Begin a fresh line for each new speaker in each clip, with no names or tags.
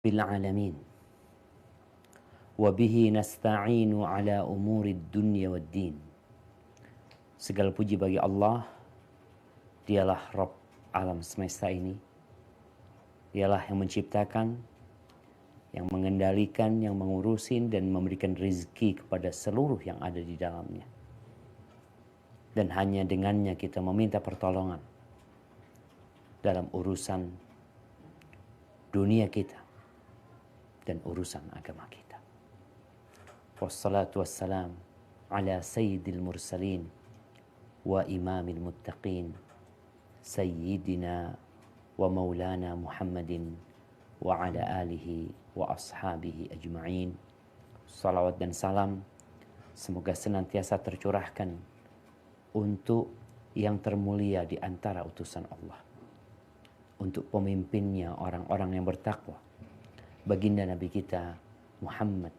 بالعالمين وبه نستعين على أمور الدنيا والدين. Segala puji bagi Allah. Dialah Rabb alam semesta ini. Dialah yang menciptakan, yang mengendalikan, yang mengurusin dan memberikan rezeki kepada seluruh yang ada di dalamnya. Dan hanya dengannya kita meminta pertolongan dalam urusan dunia kita dan urusan agama kita. Wassalatu wassalam ala sayyidil mursalin wa imamil muttaqin sayyidina wa maulana Muhammadin wa ala alihi wa ashabihi ajma'in. Salawat dan salam semoga senantiasa tercurahkan untuk yang termulia di antara utusan Allah, untuk pemimpinnya orang-orang yang bertakwa, baginda Nabi kita Muhammad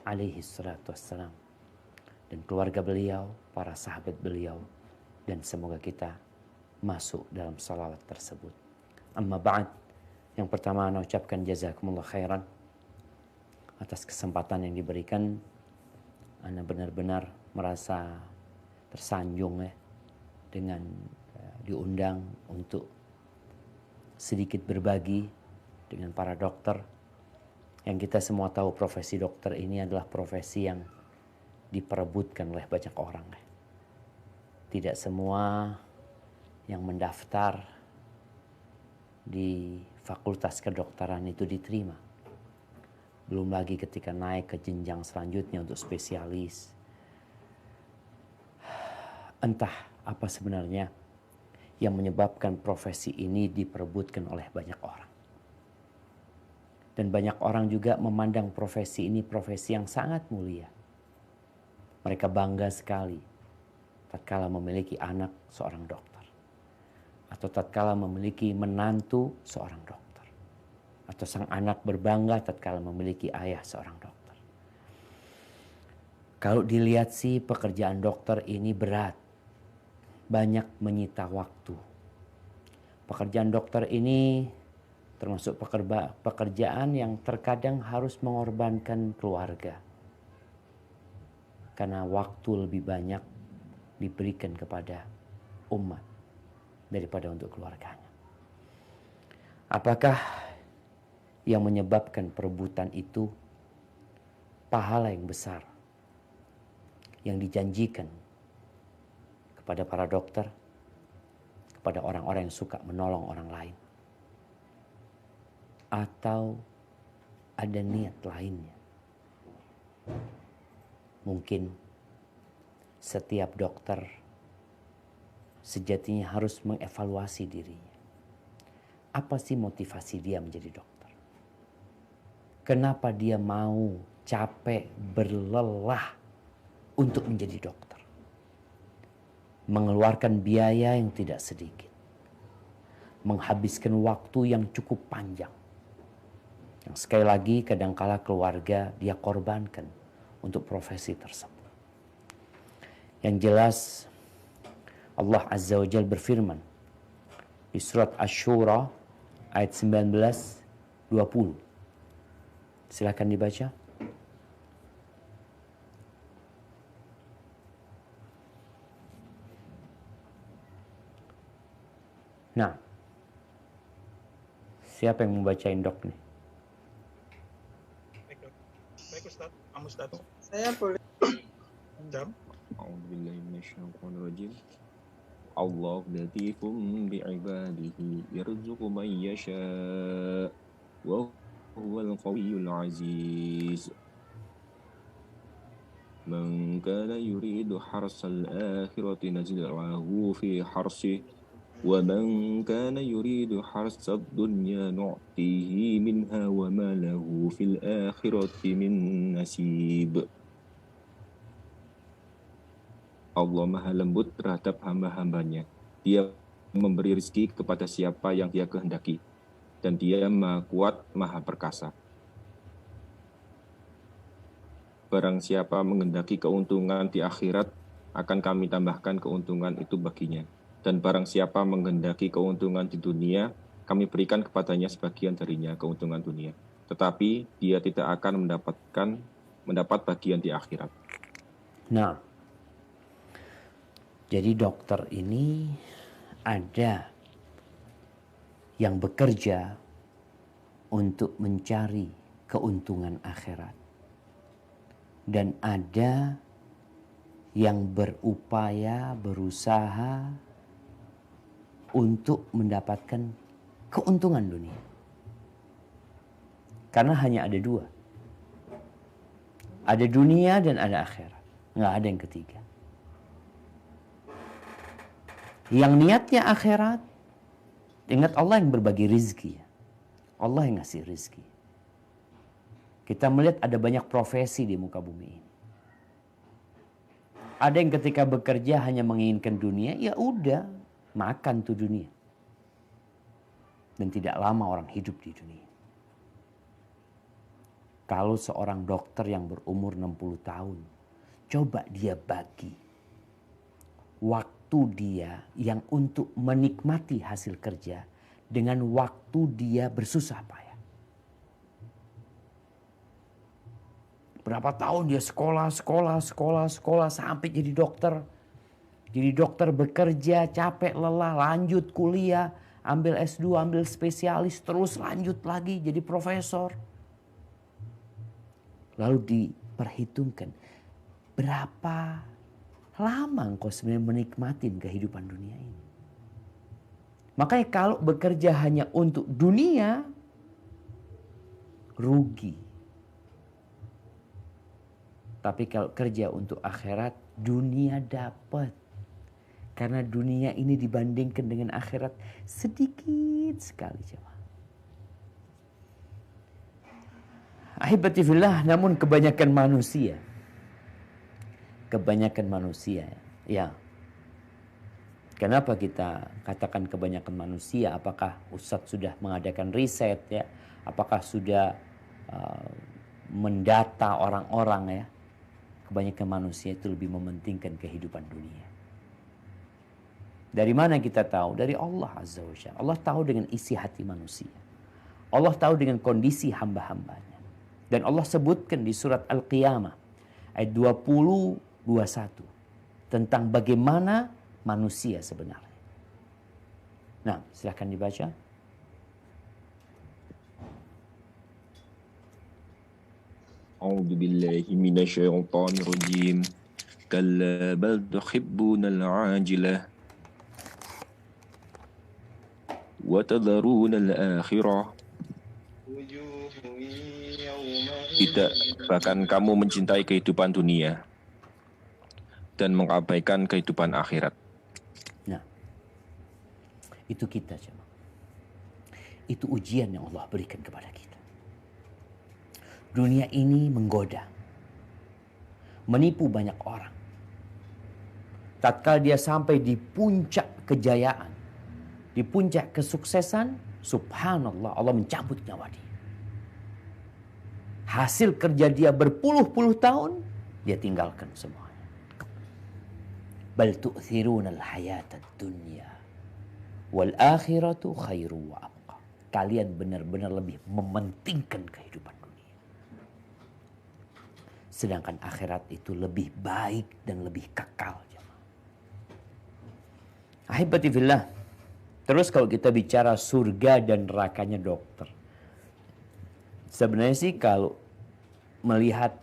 alaihi salatu wassalam, dan keluarga beliau, para sahabat beliau, dan semoga kita masuk dalam salawat tersebut. Amma ba'd, yang pertama ana ucapkan jazakumullah khairan atas kesempatan yang diberikan. Ana benar-benar merasa tersanjung dengan diundang untuk sedikit berbagi dengan para dokter. Yang kita semua tahu profesi dokter ini adalah profesi yang diperebutkan oleh banyak orang. Tidak semua yang mendaftar di fakultas kedokteran itu diterima. Belum lagi ketika naik ke jenjang selanjutnya untuk spesialis. Entah apa sebenarnya yang menyebabkan profesi ini diperebutkan oleh banyak orang. Dan banyak orang juga memandang profesi ini profesi yang sangat mulia. Mereka bangga sekali tatkala memiliki anak seorang dokter, atau tatkala memiliki menantu seorang dokter, atau sang anak berbangga tatkala memiliki ayah seorang dokter. Kalau dilihat sih pekerjaan dokter ini berat, banyak menyita waktu. Pekerjaan dokter ini termasuk pekerjaan yang terkadang harus mengorbankan keluarga, karena waktu lebih banyak diberikan kepada umat daripada untuk keluarganya. Apakah yang menyebabkan perebutan itu pahala yang besar yang dijanjikan kepada para dokter, kepada orang-orang yang suka menolong orang lain? Atau ada niat lainnya? Mungkin setiap dokter sejatinya harus mengevaluasi dirinya. Apa sih motivasi dia menjadi dokter? Kenapa dia mau capek, berlelah untuk menjadi dokter? Mengeluarkan biaya yang tidak sedikit, menghabiskan waktu yang cukup panjang, yang sekali lagi kadangkala keluarga dia korbankan untuk profesi tersebut. Yang jelas Allah Azza wa Jalla berfirman di surat Asy-Syura ayat 19-20. Silakan dibaca. Nah, siapa yang membacain dok nih?
Baik Ustaz, kamu Ustaz.
Saya boleh.
Jam.
A'udzubillahi minasyaitonirrajim. Allah latifum bi'ibadihi yarzuqu man yasha' wa huwal qawiyyul aziz. Man kana yuridu harsal akhirati nazilhu fi harsihi wa man kana yuridu harsad dunya nu'tihi minha wa ma lahu fil akhirati min nasib. Allah maha lembut terhadap hamba-hambanya. Dia memberi rezeki kepada siapa yang dia kehendaki. Dan dia maha kuat, maha perkasa. Barang siapa menghendaki keuntungan di akhirat, akan kami tambahkan keuntungan itu baginya. Dan barang siapa menghendaki keuntungan di dunia, kami berikan kepadanya sebagian darinya keuntungan dunia. tetapi dia tidak akan mendapat bagian di akhirat.
Nah, jadi dokter ini ada yang bekerja untuk mencari keuntungan akhirat. Dan ada yang berupaya, berusaha untuk mendapatkan keuntungan dunia. Karena hanya ada dua. Ada dunia dan ada akhirat. Nggak ada yang ketiga. Yang niatnya akhirat, ingat Allah yang berbagi rizki. Allah yang ngasih rizki. Kita melihat ada banyak profesi di muka bumi ini. Ada yang ketika bekerja hanya menginginkan dunia, ya udah, makan tuh dunia. Dan tidak lama orang hidup di dunia. Kalau seorang dokter yang berumur 60 tahun, coba dia bagi waktu dia yang untuk menikmati hasil kerja dengan waktu dia bersusah payah. Berapa tahun dia sekolah sampai jadi dokter. Jadi dokter bekerja, capek, lelah, lanjut kuliah, ambil S2, ambil spesialis, terus lanjut lagi jadi profesor. Lalu diperhitungkan, berapa lama engkau sebenarnya menikmati kehidupan dunia ini. Makanya kalau bekerja hanya untuk dunia, rugi. Tapi kalau kerja untuk akhirat, dunia dapat. Karena dunia ini dibandingkan dengan akhirat sedikit sekali. Ahibati fillah, namun kebanyakan manusia. Ya. Kenapa kita katakan kebanyakan manusia? Apakah Ustadz sudah mengadakan riset ya? Apakah sudah mendata orang-orang ya? Kebanyakan manusia itu lebih mementingkan kehidupan dunia. Dari mana kita tahu? Dari Allah Azza wa Jalla. Allah tahu dengan isi hati manusia. Allah tahu dengan kondisi hamba-hambanya. Dan Allah sebutkan di surat Al-Qiyamah ayat 20-21 tentang bagaimana manusia sebenarnya. Nah, silahkan dibaca.
A'udzu billahi minasyaitonir rajim. Kalla bal tuhibbunal 'ajilah wa tadharunal akhirah. Tidak, bahkan kamu mencintai kehidupan dunia dan mengabaikan kehidupan akhirat.
Nah, itu kita jemaah. Itu ujian yang Allah berikan kepada kita. Dunia ini menggoda, menipu banyak orang. Tatkala dia sampai di puncak kejayaan, di puncak kesuksesan, subhanallah, Allah mencabut nyawa dia. Hasil kerja dia berpuluh-puluh tahun, dia tinggalkan semuanya. Bal tu'thiruna al-hayata dunya wal akhiratu khairu wa abqa. Kalian benar-benar lebih mementingkan kehidupan dunia. Sedangkan akhirat itu lebih baik dan lebih kekal. Ahibati fillah. Terus kalau kita bicara surga dan nerakanya dokter. Sebenarnya sih kalau melihat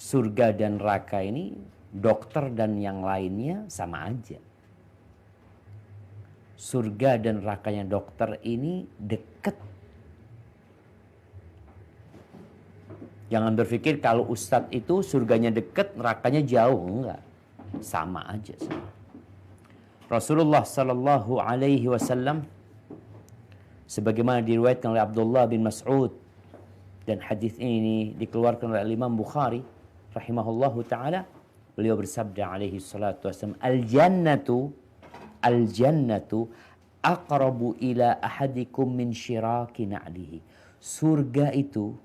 surga dan neraka ini, dokter dan yang lainnya sama aja. Surga dan nerakanya dokter ini dekat. Jangan berpikir kalau ustadz itu surganya dekat, nerakanya jauh. Enggak. Sama aja. Rasulullah sallallahu alaihi wasallam sebagaimana diriwayatkan oleh Abdullah bin Mas'ud, dan hadis ini dikeluarkan oleh Imam Bukhari rahimahullahu taala, beliau bersabda alaihi salatu wasallam, al-jannatu aqrabu ila ahadikum min syiraki na'lihi. Surga itu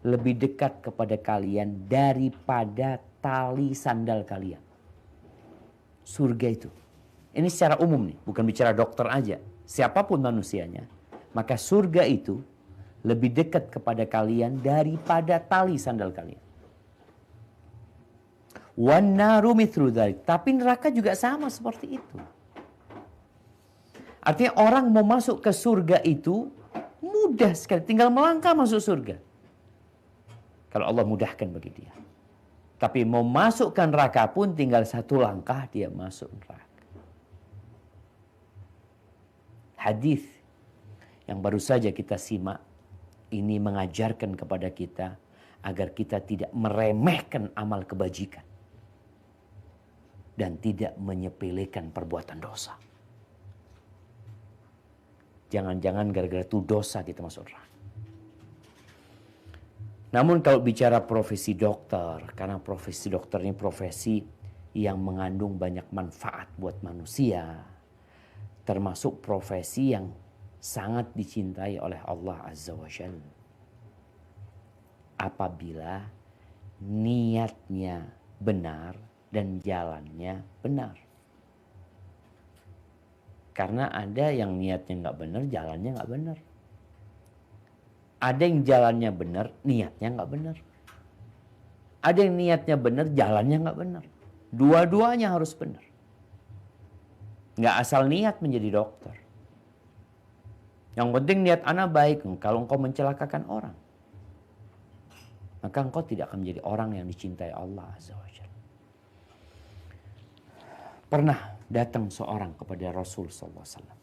lebih dekat kepada kalian daripada tali sandal kalian. Surga itu. Ini secara umum nih, bukan bicara dokter aja. Siapapun manusianya. Maka surga itu lebih dekat kepada kalian daripada tali sandal kalian. Wan naru mithlu dzalik. Tapi neraka juga sama seperti itu. Artinya orang mau masuk ke surga itu mudah sekali, tinggal melangkah masuk surga. Kalau Allah mudahkan bagi dia. Tapi mau masuk ke neraka pun tinggal satu langkah dia masuk neraka. Hadis yang baru saja kita simak ini mengajarkan kepada kita agar kita tidak meremehkan amal kebajikan dan tidak menyepelekan perbuatan dosa. Jangan-jangan gara-gara itu dosa kita masuk neraka. Namun kalau bicara profesi dokter, karena profesi dokter ini profesi yang mengandung banyak manfaat buat manusia, termasuk profesi yang sangat dicintai oleh Allah Azza wa Jalla. Apabila niatnya benar dan jalannya benar. Karena ada yang niatnya nggak benar, jalannya nggak benar. Ada yang jalannya benar, niatnya nggak benar. Ada yang niatnya benar, jalannya nggak benar. Dua-duanya harus benar. Nggak asal niat menjadi dokter. Yang penting niat ana baik. Kalau engkau mencelakakan orang, maka engkau tidak akan menjadi orang yang dicintai Allah Azza wa Jalla. Pernah datang seorang kepada Rasul sallallahu alaihi wasallam.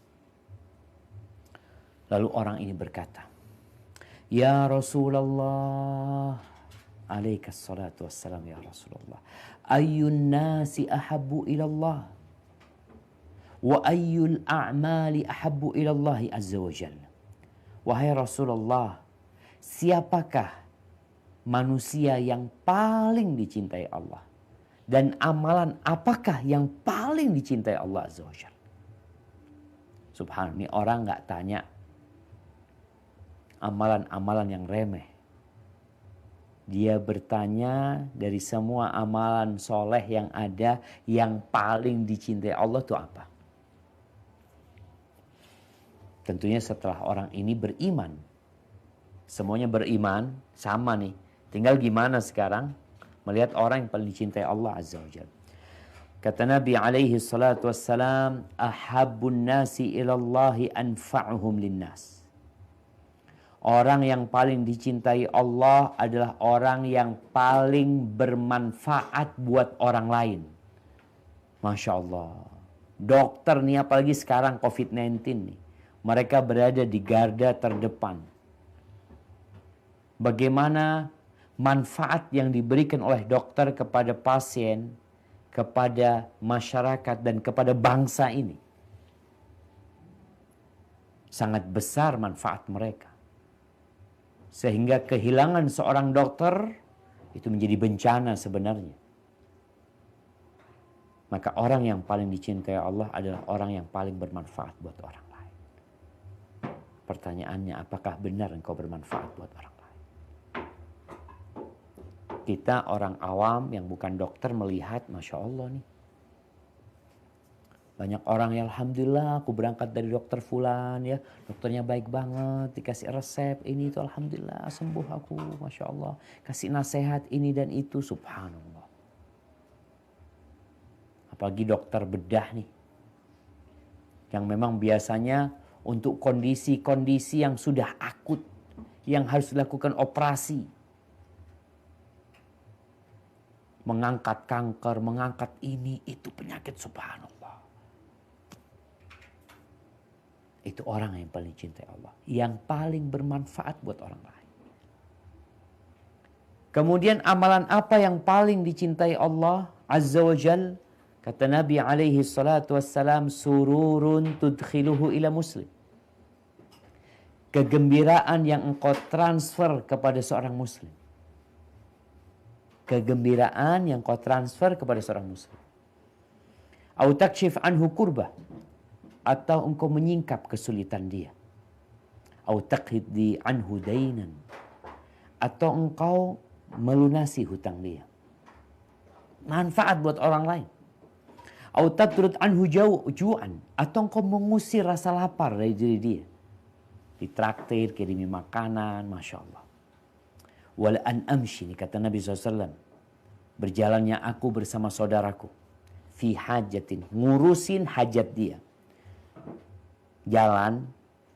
Lalu orang ini berkata, "Ya Rasulullah, alaikas salatu wassalam ya Rasulullah. Ayyun nasi ahabbu ilallah? Wa ayyul a'mali ahabbu ilallahi azza wa jalla." Wahai Rasulullah, siapakah manusia yang paling dicintai Allah? Dan amalan apakah yang paling dicintai Allah azza wa jalla? Subhanallah, ini orang gak tanya amalan-amalan yang remeh. Dia bertanya dari semua amalan soleh yang ada, yang paling dicintai Allah itu apa? Tentunya setelah orang ini beriman. Semuanya beriman, sama nih. Tinggal gimana sekarang melihat orang yang paling dicintai Allah Azza wa Jalla. Kata Nabi alaihi salatu wassalam, "Ahabbun nasi ilallahi anfa'uhum linnas." Orang yang paling dicintai Allah adalah orang yang paling bermanfaat buat orang lain. Masya Allah. Dokter nih, apalagi sekarang COVID-19 nih. Mereka berada di garda terdepan. Bagaimana manfaat yang diberikan oleh dokter kepada pasien, kepada masyarakat, dan kepada bangsa ini. Sangat besar manfaat mereka. Sehingga kehilangan seorang dokter itu menjadi bencana sebenarnya. Maka orang yang paling dicintai Allah adalah orang yang paling bermanfaat buat orang lain. Pertanyaannya, apakah benar engkau bermanfaat buat orang lain? Kita orang awam yang bukan dokter melihat, Masya Allah nih. Banyak orang ya, Alhamdulillah aku berangkat dari dokter fulan ya. Dokternya baik banget, dikasih resep ini itu, Alhamdulillah sembuh aku, Masya Allah. Kasih nasihat ini dan itu, Subhanallah. Apalagi dokter bedah nih. Yang memang biasanya untuk kondisi-kondisi yang sudah akut, yang harus dilakukan operasi. Mengangkat kanker, mengangkat ini, itu penyakit, subhanallah. Itu orang yang paling cintai Allah. Yang paling bermanfaat buat orang lain. Kemudian amalan apa yang paling dicintai Allah Azza wa Jal? Kata Nabi alaihi salatu wassalam, sururun tudkhiluhu ila muslim. Kegembiraan yang engkau transfer kepada seorang muslim. Kegembiraan yang kau transfer kepada seorang muslim. Au takshif anhu kurbah. Atau engkau menyingkap kesulitan dia. Au taqhiddi anhu dainan. Atau engkau melunasi hutang dia. Manfaat buat orang lain. Au tatrud anhu ju'an. Atau engkau mengusir rasa lapar dari diri dia. ditraktir, kirimi makanan, Masya Allah. Wala an amshi, kata Nabi SAW, berjalannya aku bersama saudaraku, fi hajatin, ngurusin hajat dia. Jalan,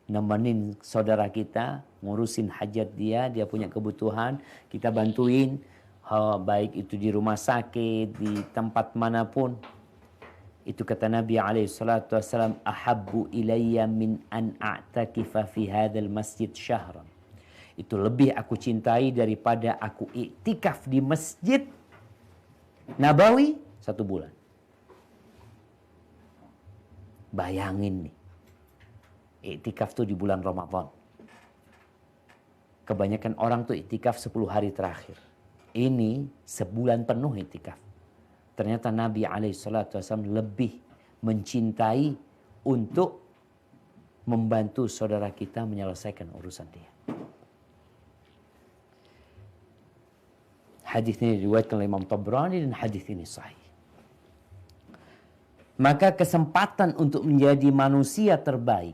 nemenin saudara kita, ngurusin hajat dia, dia punya kebutuhan, kita bantuin, baik itu di rumah sakit, di tempat manapun. Itu kata Nabi SAW, ahabbu ilayya min an a'takifa fi hadzal masjid syahran. Itu lebih aku cintai daripada aku iktikaf di Masjid Nabawi 1 bulan. Bayangin nih, iktikaf tuh di bulan Ramadan. Kebanyakan orang tuh iktikaf 10 hari terakhir. Ini sebulan penuh iktikaf. Ternyata Nabi SAW lebih mencintai untuk membantu saudara kita menyelesaikan urusan dia. Hadis ini diriwayatkan oleh Imam Tabrani dan hadis ini sahih. Maka kesempatan untuk menjadi manusia terbaik,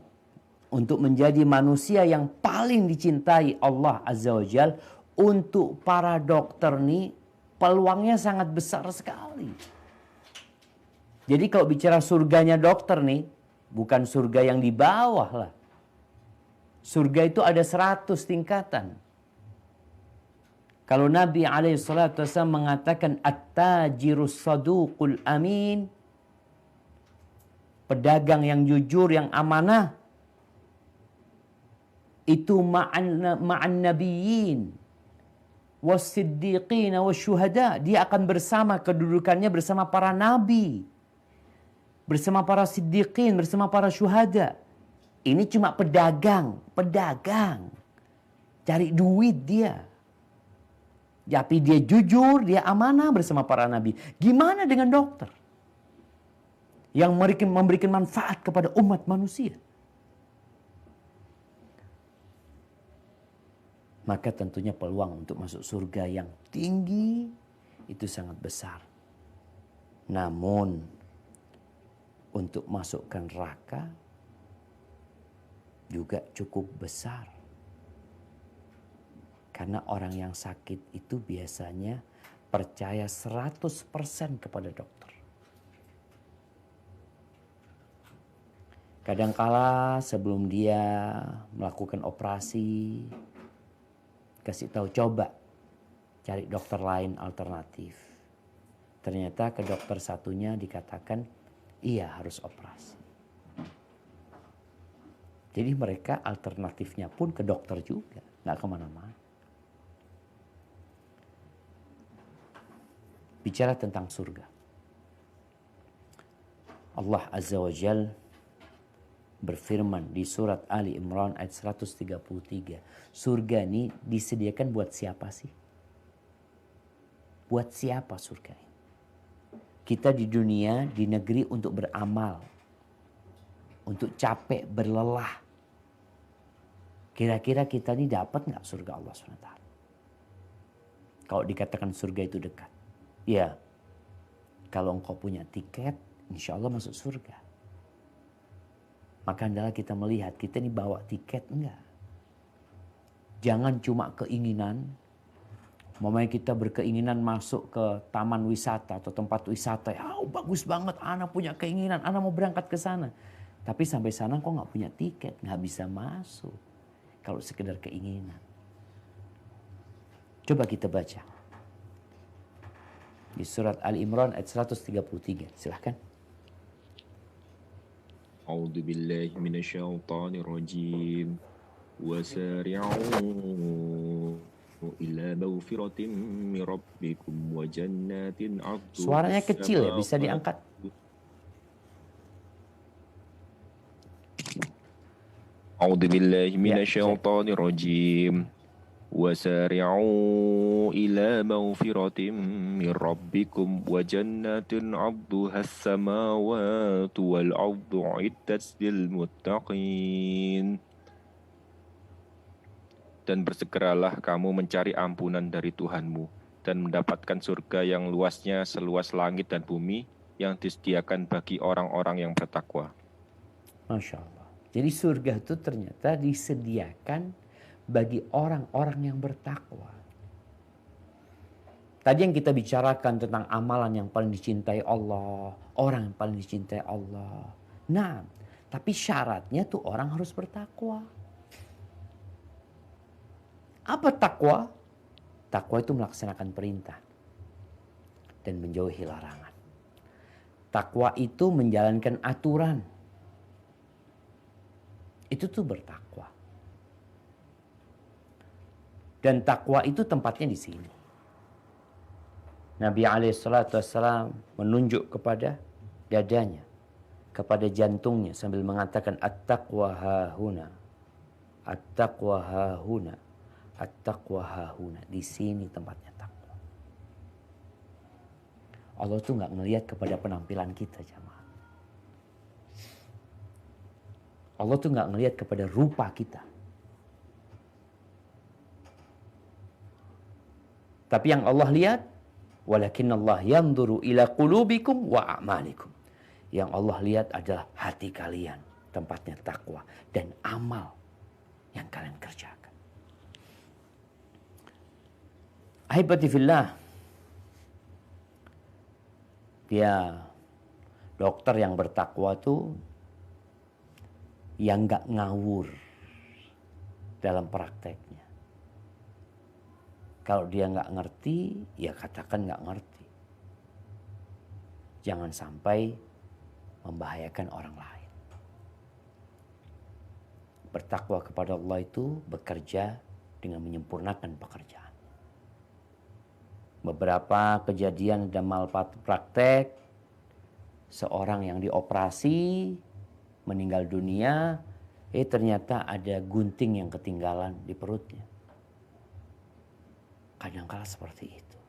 untuk menjadi manusia yang paling dicintai Allah Azza wa Jalla, untuk para dokter nih peluangnya sangat besar sekali. Jadi kalau bicara surganya dokter nih, bukan surga yang di bawah lah. Surga itu ada 100 tingkatan. Kalau Nabi SAW mengatakan at-tajirus saduqul amin, pedagang yang jujur, yang amanah, itu ma'an nabiyyin was-siddiqin wasyuhada. Dia akan bersama, kedudukannya bersama para nabi, bersama para siddiqin, bersama para syuhada. Ini cuma pedagang, cari duit dia. Tapi dia jujur, dia amanah bersama para nabi. Gimana dengan dokter yang memberikan manfaat kepada umat manusia? Maka tentunya peluang untuk masuk surga yang tinggi itu sangat besar. Namun untuk masukkan neraka juga cukup besar. Karena orang yang sakit itu biasanya percaya 100% kepada dokter. Kadangkala sebelum dia melakukan operasi, kasih tahu coba cari dokter lain alternatif. Ternyata ke dokter satunya dikatakan iya harus operasi. Jadi mereka alternatifnya pun ke dokter juga, nggak kemana-mana. Bicara tentang surga, Allah Azza wa Jal berfirman di surat Ali Imran ayat 133. Surga ini disediakan buat siapa sih? Buat siapa surga ini? Kita di dunia, di negeri untuk beramal, untuk capek, berlelah. Kira-kira kita ini dapat nggak surga Allah SWT? Kalau dikatakan surga itu dekat. Ya, kalau engkau punya tiket, insya Allah masuk surga. Maka adalah kita melihat, kita ini bawa tiket enggak. Jangan cuma keinginan. Mamanya kita berkeinginan masuk ke taman wisata atau tempat wisata. Bagus banget, ana punya keinginan, ana mau berangkat ke sana. Tapi sampai sana kok nggak punya tiket, nggak bisa masuk. Kalau sekedar keinginan. Coba kita baca. Di surat Ali Imran ayat 133. Silahkan.
A'udzu billahi minasyaitonir rajim. Wasari'u ila maghfiratin min rabbikum wa jannatin 'arduha.
Suaranya kecil ya, bisa diangkat.
A'udzu billahi minasyaitonir rajim. وسارعوا إلى مغفرة من ربكم وجنة عرضها السماوات والأرض أعدت للمتقين. Dan bersegeralah kamu mencari ampunan dari Tuhanmu dan mendapatkan surga yang luasnya seluas langit dan bumi yang disediakan bagi orang-orang yang bertakwa.
Masya Allah. Jadi surga itu ternyata disediakan bagi orang-orang yang bertakwa. Tadi yang kita bicarakan tentang amalan yang paling dicintai Allah, orang yang paling dicintai Allah. Nah, tapi syaratnya tuh orang harus bertakwa. Apa takwa? Takwa itu melaksanakan perintah dan menjauhi larangan. Takwa itu menjalankan aturan. Itu tuh bertakwa. Dan takwa itu tempatnya di sini. Nabi SAW menunjuk kepada dadanya, kepada jantungnya sambil mengatakan at-taqwa hahuna, at-taqwa hahuna, at-taqwa hahuna. Di sini tempatnya takwa. Allah tuh nggak ngelihat kepada penampilan kita, jamaah. Allah tuh nggak ngelihat kepada rupa kita. Tapi yang Allah lihat, walakin Allah yanzuru ila qulubikum wa a'malikum. Yang Allah lihat adalah hati kalian, tempatnya takwa dan amal yang kalian kerjakan. Ahibati fillah. Dia dokter yang bertakwa tuh yang gak ngawur dalam prakteknya. Kalau dia nggak ngerti, ya katakan nggak ngerti. Jangan sampai membahayakan orang lain. Bertakwa kepada Allah itu bekerja dengan menyempurnakan pekerjaan. Beberapa kejadian dan malpraktek, seorang yang dioperasi meninggal dunia, ternyata ada gunting yang ketinggalan di perutnya. Kadangkala seperti itu.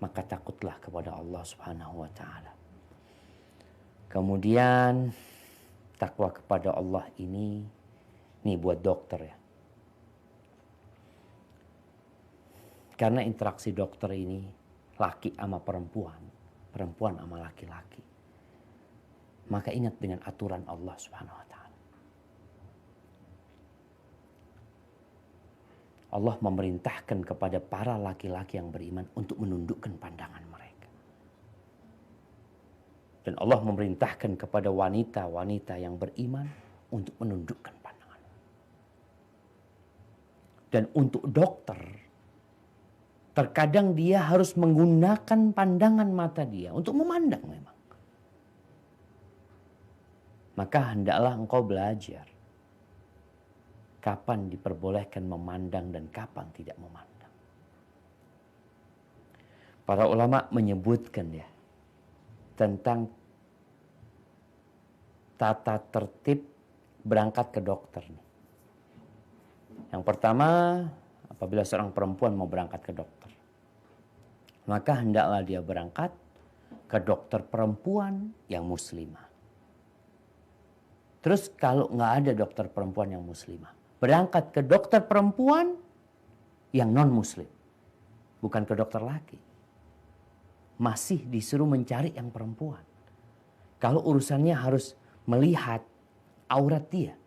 Maka takutlah kepada Allah Subhanahu wa taala. Kemudian takwa kepada Allah ini buat dokter ya. Karena interaksi dokter ini laki sama perempuan, perempuan sama laki-laki. Maka ingat dengan aturan Allah Subhanahu wa taala. Allah memerintahkan kepada para laki-laki yang beriman untuk menundukkan pandangan mereka. Dan Allah memerintahkan kepada wanita-wanita yang beriman untuk menundukkan pandangan. Dan untuk dokter, terkadang dia harus menggunakan pandangan mata dia untuk memandang memang. Maka hendaklah engkau belajar kapan diperbolehkan memandang dan kapan tidak memandang. Para ulama menyebutkan ya tentang tata tertib berangkat ke dokter. Yang pertama, apabila seorang perempuan mau berangkat ke dokter, maka hendaklah dia berangkat ke dokter perempuan yang muslimah. Terus kalau nggak ada dokter perempuan yang muslimah, berangkat ke dokter perempuan yang non-muslim. Bukan ke dokter laki. Masih disuruh mencari yang perempuan. Kalau urusannya harus melihat aurat dia.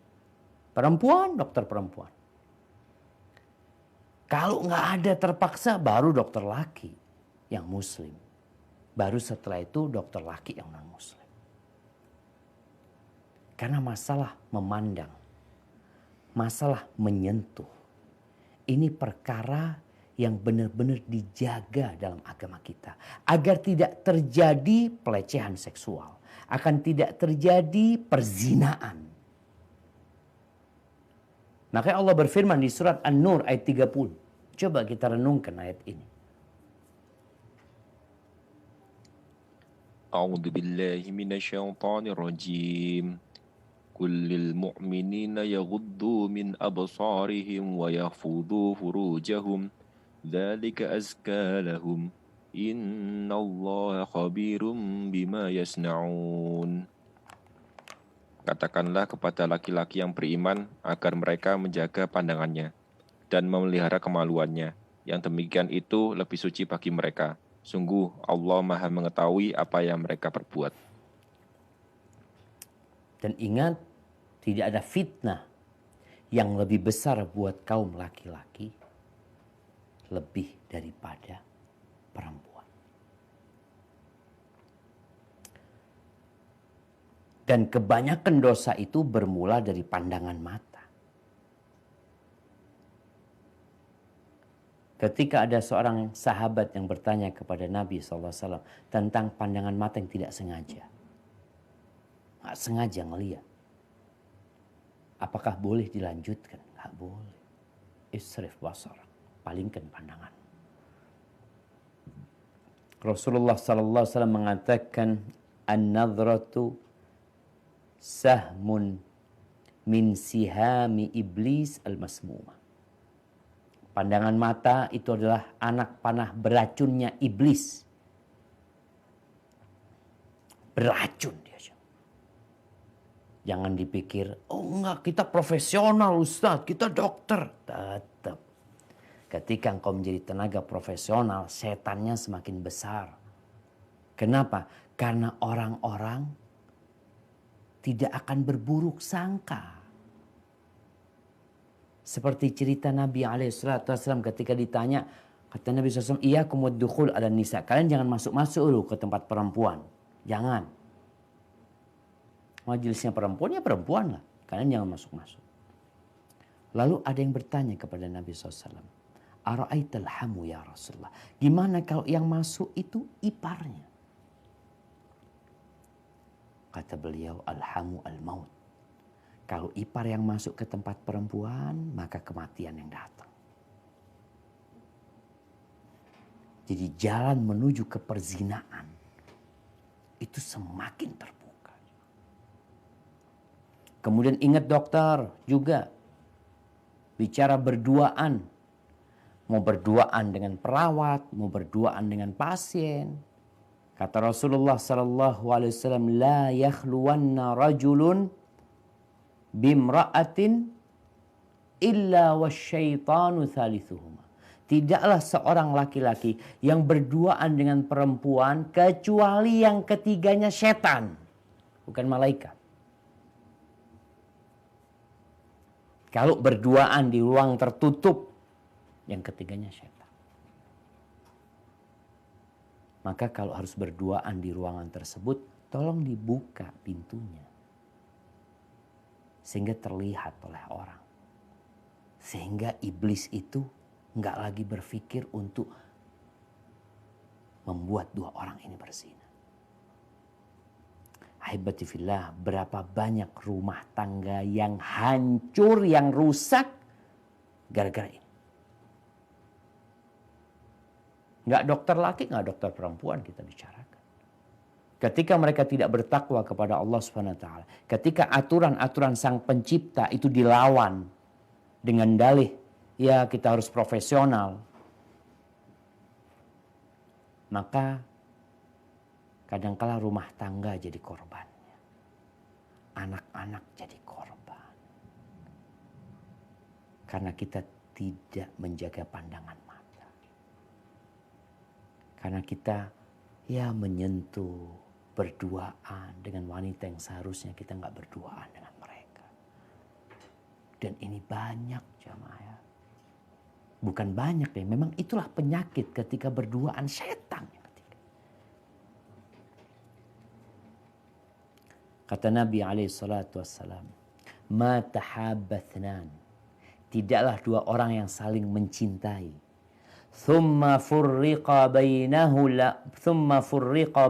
Perempuan, dokter perempuan. Kalau nggak ada terpaksa baru dokter laki yang muslim. Baru setelah itu dokter laki yang non-muslim. Karena masalah memandang, masalah menyentuh, ini perkara yang benar-benar dijaga dalam agama kita. Agar tidak terjadi pelecehan seksual. Akan tidak terjadi perzinaan. Makanya Allah berfirman di surat An-Nur ayat 30. Coba kita renungkan ayat ini.
A'udzu billahi minasyaitonir rajim. Kullil mu'minina yaghuddu min absarihim wa yahfudhu furujahum. Dzalika azka lahum. Innallaha khabirum bima yasna'un. Katakanlah kepada laki-laki yang beriman agar mereka menjaga pandangannya dan memelihara kemaluannya. Yang demikian itu lebih suci bagi mereka. Sungguh Allah Maha mengetahui apa yang mereka perbuat.
Dan ingat, tidak ada fitnah yang lebih besar buat kaum laki-laki lebih daripada perempuan. Dan kebanyakan dosa itu bermula dari pandangan mata. Ketika ada seorang sahabat yang bertanya kepada Nabi SAW tentang pandangan mata yang tidak sengaja. Nggak sengaja ngelihat. Apakah boleh dilanjutkan? Nggak boleh. Isrif basar. Palingkan pandangan. Rasulullah SAW mengatakan, an-nadhratu sahmun min sihami iblis al-masmumah. Pandangan mata itu adalah anak panah beracunnya iblis. Beracun dia. Jangan dipikir, oh enggak, kita profesional Ustadz, kita dokter. Tetap. Ketika engkau menjadi tenaga profesional, setannya semakin besar. Kenapa? Karena orang-orang tidak akan berburuk sangka. Seperti cerita Nabi SAW ketika ditanya, kata Nabi SAW, iyyakum wad-dukhul ala nisa. Kalian jangan masuk-masuk dulu ke tempat perempuan. Jangan. Majelisnya perempuan, ya perempuan lah. Kalian jangan masuk-masuk. Lalu ada yang bertanya kepada Nabi SAW. Ara'aital hamu ya Rasulullah. Gimana kalau yang masuk itu iparnya? Kata beliau, alhamu al-maut. Kalau ipar yang masuk ke tempat perempuan, maka kematian yang datang. Jadi jalan menuju ke perzinaan itu semakin terbuka. Kemudian ingat dokter juga bicara berduaan. Mau berduaan dengan perawat, mau berduaan dengan pasien. Kata Rasulullah SAW, la yakhluwanna rajulun bimra'atin illa wasyaitanu thalithuhuma. Tidaklah seorang laki-laki yang berduaan dengan perempuan kecuali yang ketiganya setan, bukan malaikat. Kalau berduaan di ruang tertutup, yang ketiganya setan. Maka kalau harus berduaan di ruangan tersebut, tolong dibuka pintunya. Sehingga terlihat oleh orang. Sehingga iblis itu nggak lagi berpikir untuk membuat dua orang ini berzina. Ahibati fillah, berapa banyak rumah tangga yang hancur, yang rusak gara-gara ini. Nggak dokter laki, nggak dokter perempuan kita bicarakan. Ketika mereka tidak bertakwa kepada Allah Subhanahu wa taala, ketika aturan-aturan Sang Pencipta itu dilawan dengan dalih, ya kita harus profesional. Maka kadangkala rumah tangga jadi korbannya. Anak-anak jadi korban. Karena kita tidak menjaga pandangan mata. Karena kita ya menyentuh, berduaan dengan wanita yang seharusnya kita nggak berduaan dengan mereka. Dan ini banyak jamaah ya. Bukan banyak deh, memang itulah penyakit ketika berduaan setan. Kata Nabi SAW, ma tahabbathnan. Tidaklah dua orang yang saling mencintai. Thumma furriqa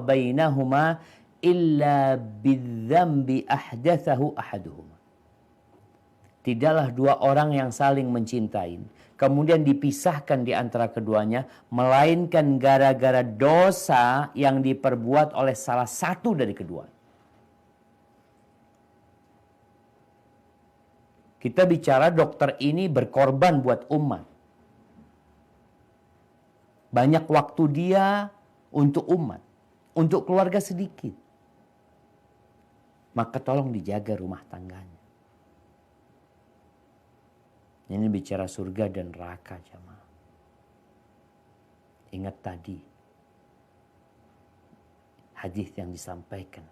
bainahuma illa bidzambi ahdathahu ahaduhuma. Tidaklah dua orang yang saling mencintai, kemudian dipisahkan di antara keduanya, melainkan gara-gara dosa yang diperbuat oleh salah satu dari keduanya. Kita bicara dokter ini berkorban buat umat. Banyak waktu dia untuk umat, untuk keluarga sedikit. Maka tolong dijaga rumah tangganya. Ini bicara surga dan neraka jamaah. Ingat tadi hadis yang disampaikan.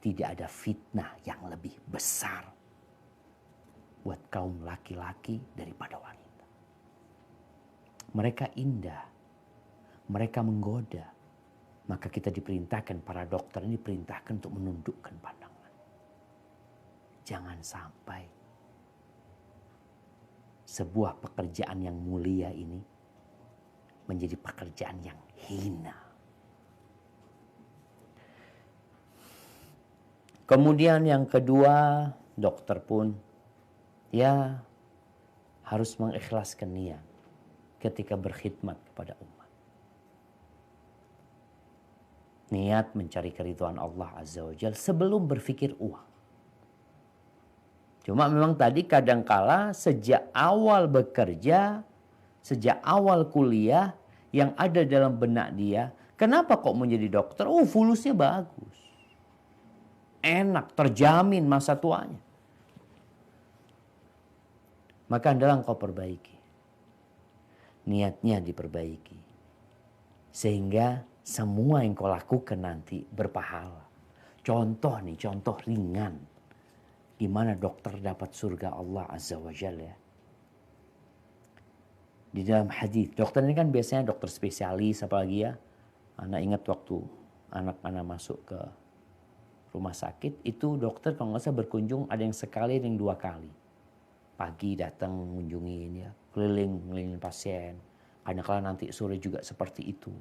tidak ada fitnah yang lebih besar buat kaum laki-laki daripada wanita. Mereka indah, mereka menggoda. Maka kita diperintahkan, para dokter ini diperintahkan untuk menundukkan pandangan. Jangan sampai sebuah pekerjaan yang mulia ini menjadi pekerjaan yang hina. Kemudian yang kedua, dokter pun ya harus mengikhlaskan niat ketika berkhidmat kepada umat. Niat mencari keridhaan Allah Azza wa Jalla sebelum berpikir uang. Cuma memang tadi kadangkala sejak awal bekerja, sejak awal kuliah, yang ada dalam benak dia, kenapa kok menjadi dokter? Oh, fulusnya bagus. Enak, terjamin masa tuanya. Maka hendaklah engkau perbaiki. Niatnya diperbaiki. Sehingga semua yang kau lakukan nanti berpahala. Contoh nih, contoh ringan. Gimana dokter dapat surga Allah Azza wa Jalla ya. Di dalam hadis, dokter ini kan biasanya dokter spesialis apalagi ya. Anak ingat waktu anak-anak masuk ke rumah sakit, itu dokter kalau nggak salah berkunjung ada yang sekali, ada yang 2 kali. Pagi datang mengunjungin ya, keliling pasien. Kadang-kala nanti sore juga seperti itu.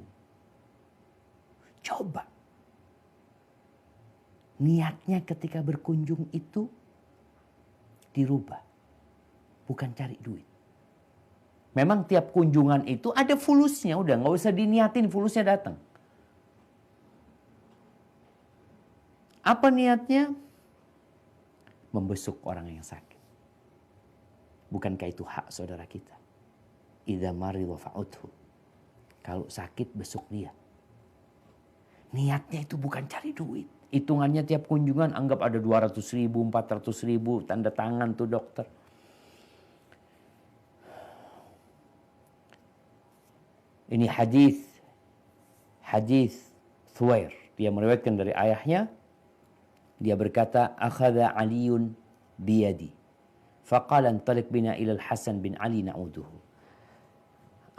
Coba. Niatnya ketika berkunjung itu dirubah. Bukan cari duit. Memang tiap kunjungan itu ada fulusnya. Udah gak usah diniatin fulusnya datang. Apa niatnya? Membesuk orang yang sakit. Bukankah itu hak saudara kita? Idza marida fa'udhu. Kalau sakit besuk dia. Niatnya itu bukan cari duit. Hitungannya tiap kunjungan anggap ada 200.000, 400.000 tanda tangan tuh dokter. Ini hadis Thuwair. Dia meriwayatkan dari ayahnya. Dia berkata, akhadha Aliun biyadi. Faqala antaliq bina ilal Hasan bin Ali na'uduhu.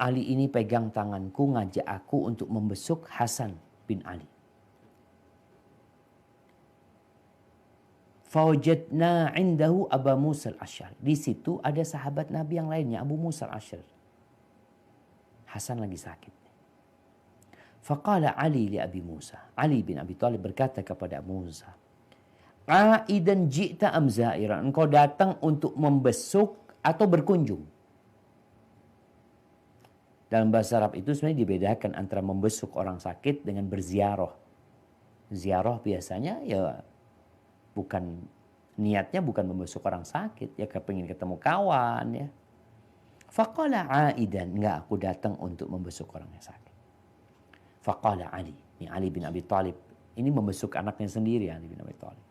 Ali ini pegang tanganku, ngajak aku untuk membesuk Hasan bin Ali. Fawajadna indahu Abu Musa al-Asy'ari. Di situ ada sahabat Nabi yang lainnya, Abu Musa al-Asy'ari. Hasan lagi sakit. Faqala Ali li Abi Musa. Ali bin Abi Thalib berkata kepada Abu Musa, "Aidan ji'ta am za'iran?" Engkau datang untuk membesuk atau berkunjung? Dalam bahasa Arab itu sebenarnya dibedakan antara membesuk orang sakit dengan berziarah. Ziarah biasanya ya bukan, niatnya bukan membesuk orang sakit, ya kepengin ketemu kawan ya. Faqala aidan, enggak, aku datang untuk membesuk orang yang sakit. Faqala Ali, ini Ali bin Abi Thalib, ini membesuk anaknya sendiri, Ali bin Abi Thalib.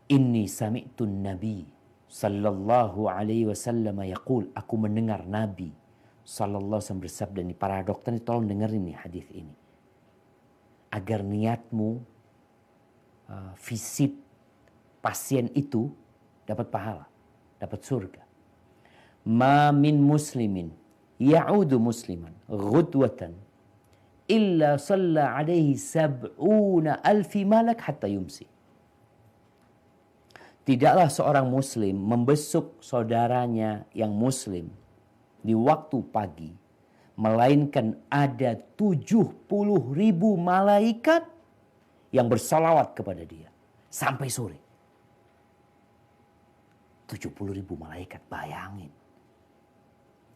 Inni sami'tun Nabi sallallahu alaihi wasallam yaqul, aku mendengar Nabi sallallahu alaihi wasallam bersabda. Ini para dokter ini tolong dengerin nih hadis ini. Agar niatmu visit pasien itu dapat pahala, dapat surga. Ma min muslimin ya'udu musliman ghudwatan illa shalla alaihi 70,000 malak hatta yumsi. Tidaklah seorang muslim membesuk saudaranya yang muslim di waktu pagi, melainkan ada 70.000 malaikat yang bersalawat kepada dia sampai sore. 70.000 malaikat, bayangin.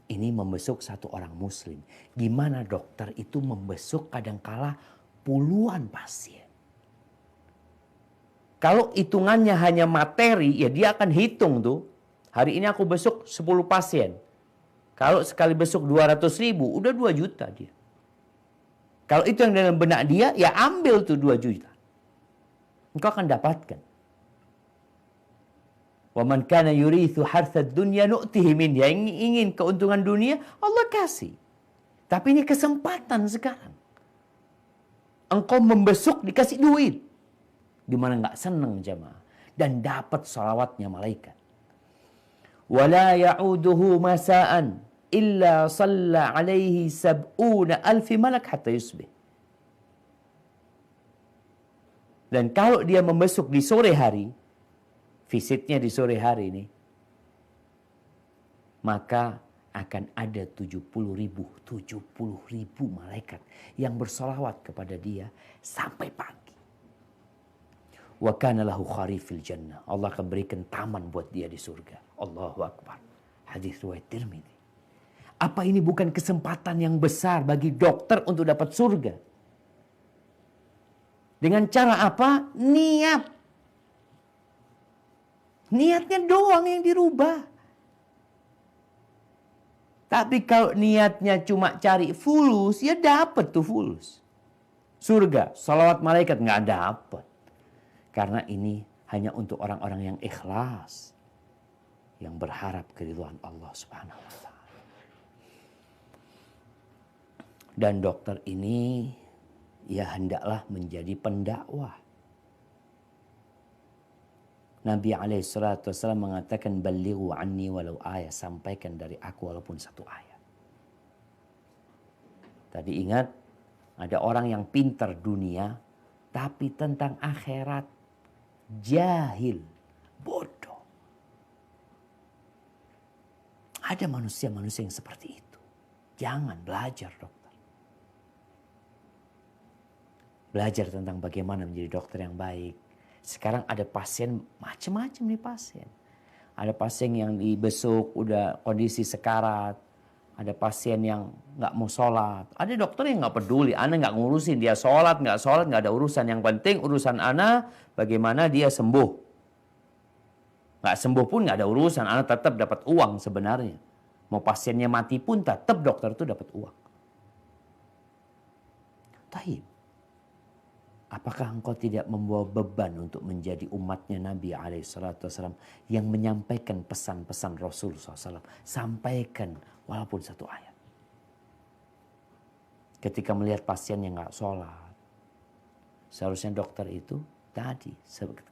Ini membesuk satu orang muslim. Gimana dokter itu membesuk kadangkala puluhan pasien. Kalau hitungannya hanya materi, ya dia akan hitung tuh. Hari ini aku besuk 10 pasien. Kalau sekali besuk 200.000, udah 2 juta dia. Kalau itu yang dalam benak dia, ya ambil tuh 2 juta. Engkau akan dapatkan. Wa man kana yurithu harthad dunya nu'tihi min. Yang ingin keuntungan dunia, Allah kasih. Tapi ini kesempatan sekarang. Engkau membesuk dikasih duit. Gimana nggak seneng jamaah? Dan dapat salawatnya malaikat. Wala ya'uduhu masa'an illa salla alaihi sab'una alfi malak hatta yusbih. Dan kalau dia membesuk di sore hari, visitnya di sore hari ini, maka akan ada 70.000 malaikat yang bersolawat kepada dia sampai pagi. Wa kana lahu kharifil jannah. Allah akan berikan taman buat dia di surga. Allahu Akbar. Hadis riwayat Tirmidzi. Apa ini bukan kesempatan yang besar bagi dokter untuk dapat surga? Dengan cara apa? Niat. Niatnya doang yang dirubah. Tapi kalau niatnya cuma cari fulus, ya dapat tuh fulus. Surga, salawat malaikat nggak dapat. Karena ini hanya untuk orang-orang yang ikhlas. Yang berharap keridhaan Allah Subhanahu wa ta'ala. Dan dokter ini ya hendaklah menjadi pendakwah. Nabi alaihissalatu wassalam mengatakan balighu anni walau ayat, sampaikan dari aku walaupun satu ayat. Tadi ingat ada orang yang pintar dunia tapi tentang akhirat jahil, bodoh. Ada manusia-manusia yang seperti itu. Jangan belajar dokter. Belajar tentang bagaimana menjadi dokter yang baik. Sekarang ada pasien macam-macam nih pasien. Ada pasien yang dibesuk udah kondisi sekarat. Ada pasien yang nggak mau sholat. Ada dokter yang nggak peduli. Ana nggak ngurusin dia sholat nggak ada urusan. Yang penting urusan ana bagaimana dia sembuh. Nggak sembuh pun nggak ada urusan. Ana tetap dapat uang sebenarnya. Mau pasiennya mati pun tetap dokter itu dapat uang. Taib. Apakah engkau tidak membawa beban untuk menjadi umatnya Nabi SAW yang menyampaikan pesan-pesan Rasul SAW? Sampaikan walaupun satu ayat. Ketika melihat pasien yang nggak sholat, seharusnya dokter itu tadi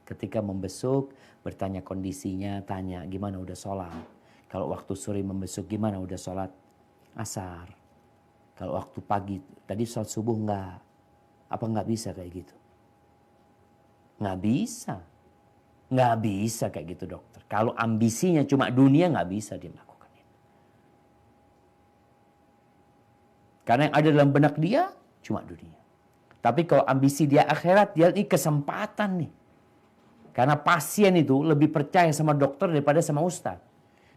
ketika membesuk bertanya kondisinya, tanya gimana udah sholat. Kalau waktu sore membesuk gimana udah sholat asar. Kalau waktu pagi tadi sholat subuh enggak. Apa nggak bisa kayak gitu? Nggak bisa. Nggak bisa kayak gitu dokter. Kalau ambisinya cuma dunia nggak bisa dia melakukan itu. Karena yang ada dalam benak dia cuma dunia. Tapi kalau ambisi dia akhirat, dia ini kesempatan nih. Karena pasien itu lebih percaya sama dokter daripada sama ustadz.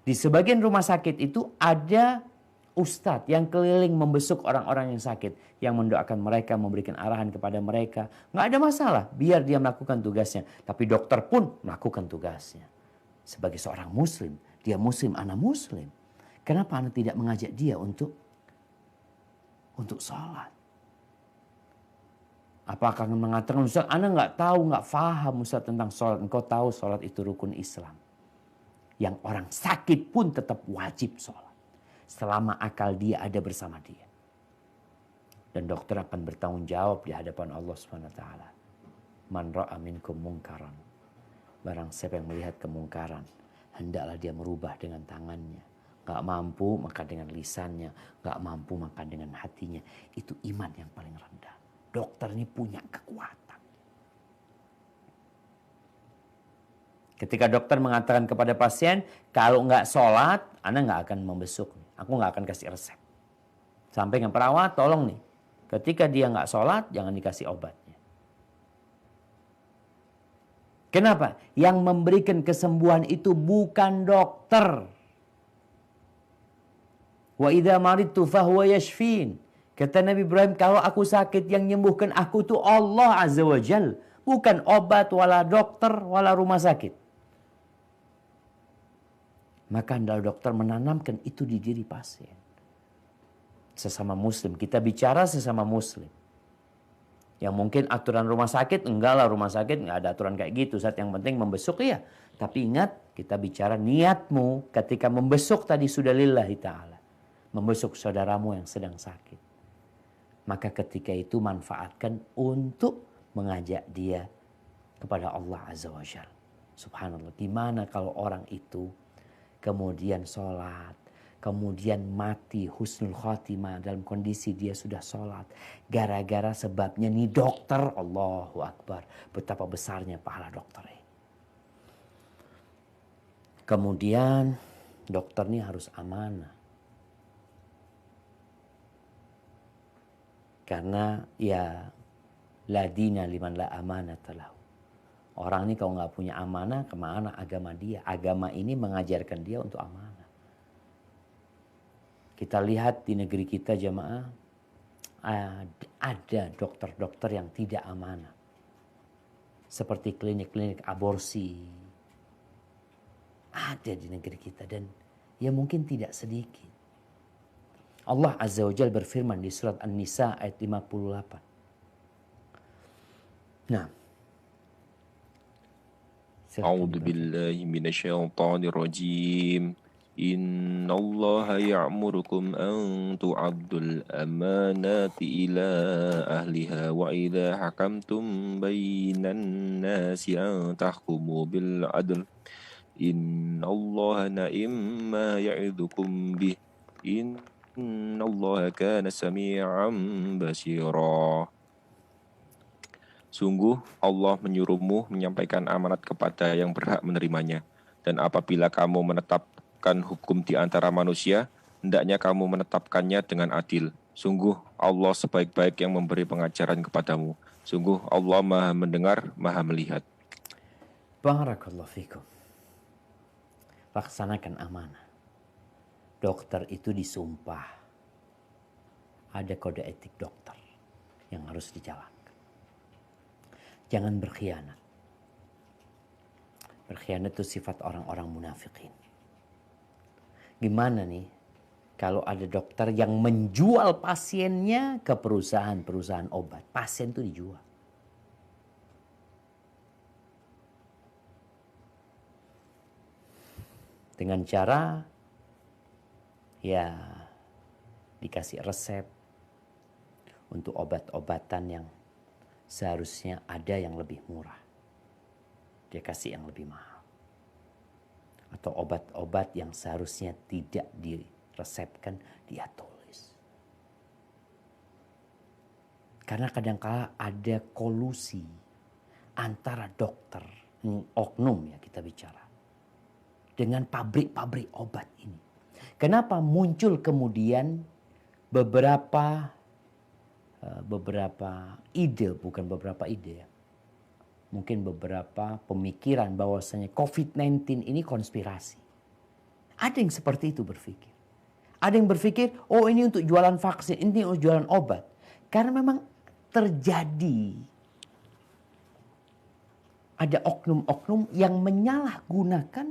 Di sebagian rumah sakit itu ada ustadz yang keliling membesuk orang-orang yang sakit. Yang mendoakan mereka, memberikan arahan kepada mereka. Nggak ada masalah, biar dia melakukan tugasnya. Tapi dokter pun melakukan tugasnya. Sebagai seorang muslim, dia muslim, ana muslim. Kenapa ana tidak mengajak dia untuk sholat? Apakah mengatakan, Ustaz, ana nggak tahu, nggak paham Ustaz tentang sholat. Engkau tahu sholat itu rukun Islam. Yang orang sakit pun tetap wajib sholat. Selama akal dia ada bersama dia. Dan dokter akan bertanggung jawab di hadapan Allah SWT. Man ra'a minkum mungkaran. Barang siapa yang melihat kemungkaran, hendaklah dia merubah dengan tangannya. Gak mampu maka dengan lisannya. Gak mampu maka dengan hatinya. Itu iman yang paling rendah. Dokter ini punya kekuatan. Ketika dokter mengatakan kepada pasien, kalau nggak sholat, Anda nggak akan membesuk. Aku nggak akan kasih resep. Sampai dengan perawat, tolong nih. Ketika dia nggak sholat, jangan dikasih obatnya. Kenapa? Yang memberikan kesembuhan itu bukan dokter. Wa idza maridtu fahuwa yashfin. Kata Nabi Ibrahim, kalau aku sakit yang menyembuhkan aku itu Allah Azza wa Jal. Bukan obat, wala dokter, wala rumah sakit. Maka hendaklah dokter menanamkan itu di diri pasien. Sesama muslim, kita bicara sesama muslim. Yang mungkin aturan rumah sakit, enggak lah rumah sakit enggak ada aturan kayak gitu. Saat yang penting membesuk ya. Tapi ingat, kita bicara niatmu ketika membesuk tadi sudah lillahi ta'ala. Membesuk saudaramu yang sedang sakit. Maka ketika itu manfaatkan untuk mengajak dia kepada Allah Azza wa Jalla. Subhanallah, gimana kalau orang itu kemudian sholat, kemudian mati husnul khotimah dalam kondisi dia sudah sholat. Gara-gara sebabnya nih dokter, Allahu Akbar. Betapa besarnya pahala dokter ini. Kemudian dokter ini harus amanah. Karena ya la dina liman la amanata lahu. Orang ini kalau nggak punya amanah, kemana agama dia? Agama ini mengajarkan dia untuk amanah. Kita lihat di negeri kita jamaah, ada dokter-dokter yang tidak amanah. Seperti klinik-klinik aborsi. Ada di negeri kita dan ya mungkin tidak sedikit. Allah Azza wa Jalla berfirman di surat An-Nisa ayat 58. Nah,
أعوذ بالله من الشيطان الرجيم إن الله يأمركم أن تعدوا الأمانات إلى أهلها وإذا حكمتم بين الناس أن تحكموا بالعدل إن الله نعم ما يعظكم به إن Allah kana sami'an basira. Sungguh Allah menyuruhmu menyampaikan amanat kepada yang berhak menerimanya. Dan apabila kamu menetapkan hukum di antara manusia, hendaknya kamu menetapkannya dengan adil. Sungguh Allah sebaik-baik yang memberi pengajaran kepadamu. Sungguh Allah Maha mendengar, Maha melihat.
Barakallahu fikum. Laksanakan amanah. Dokter itu disumpah. Ada kode etik dokter yang harus dijalankan. Jangan berkhianat. Berkhianat itu sifat orang-orang munafikin. Gimana nih kalau ada dokter yang menjual pasiennya ke perusahaan-perusahaan obat. Pasien itu dijual. Dengan cara ya dikasih resep untuk obat-obatan yang seharusnya ada yang lebih murah. Dia kasih yang lebih mahal. Atau obat-obat yang seharusnya tidak diresepkan, dia tulis. Karena kadang-kala ada kolusi antara dokter, oknum ya kita bicara, dengan pabrik-pabrik obat ini. Kenapa muncul kemudian beberapa ide, bukan beberapa ide ya. Mungkin beberapa pemikiran bahwasanya COVID-19 ini konspirasi. Ada yang seperti itu berpikir. Ada yang berpikir, oh ini untuk jualan vaksin, ini untuk jualan obat. Karena memang terjadi ada oknum-oknum yang menyalahgunakan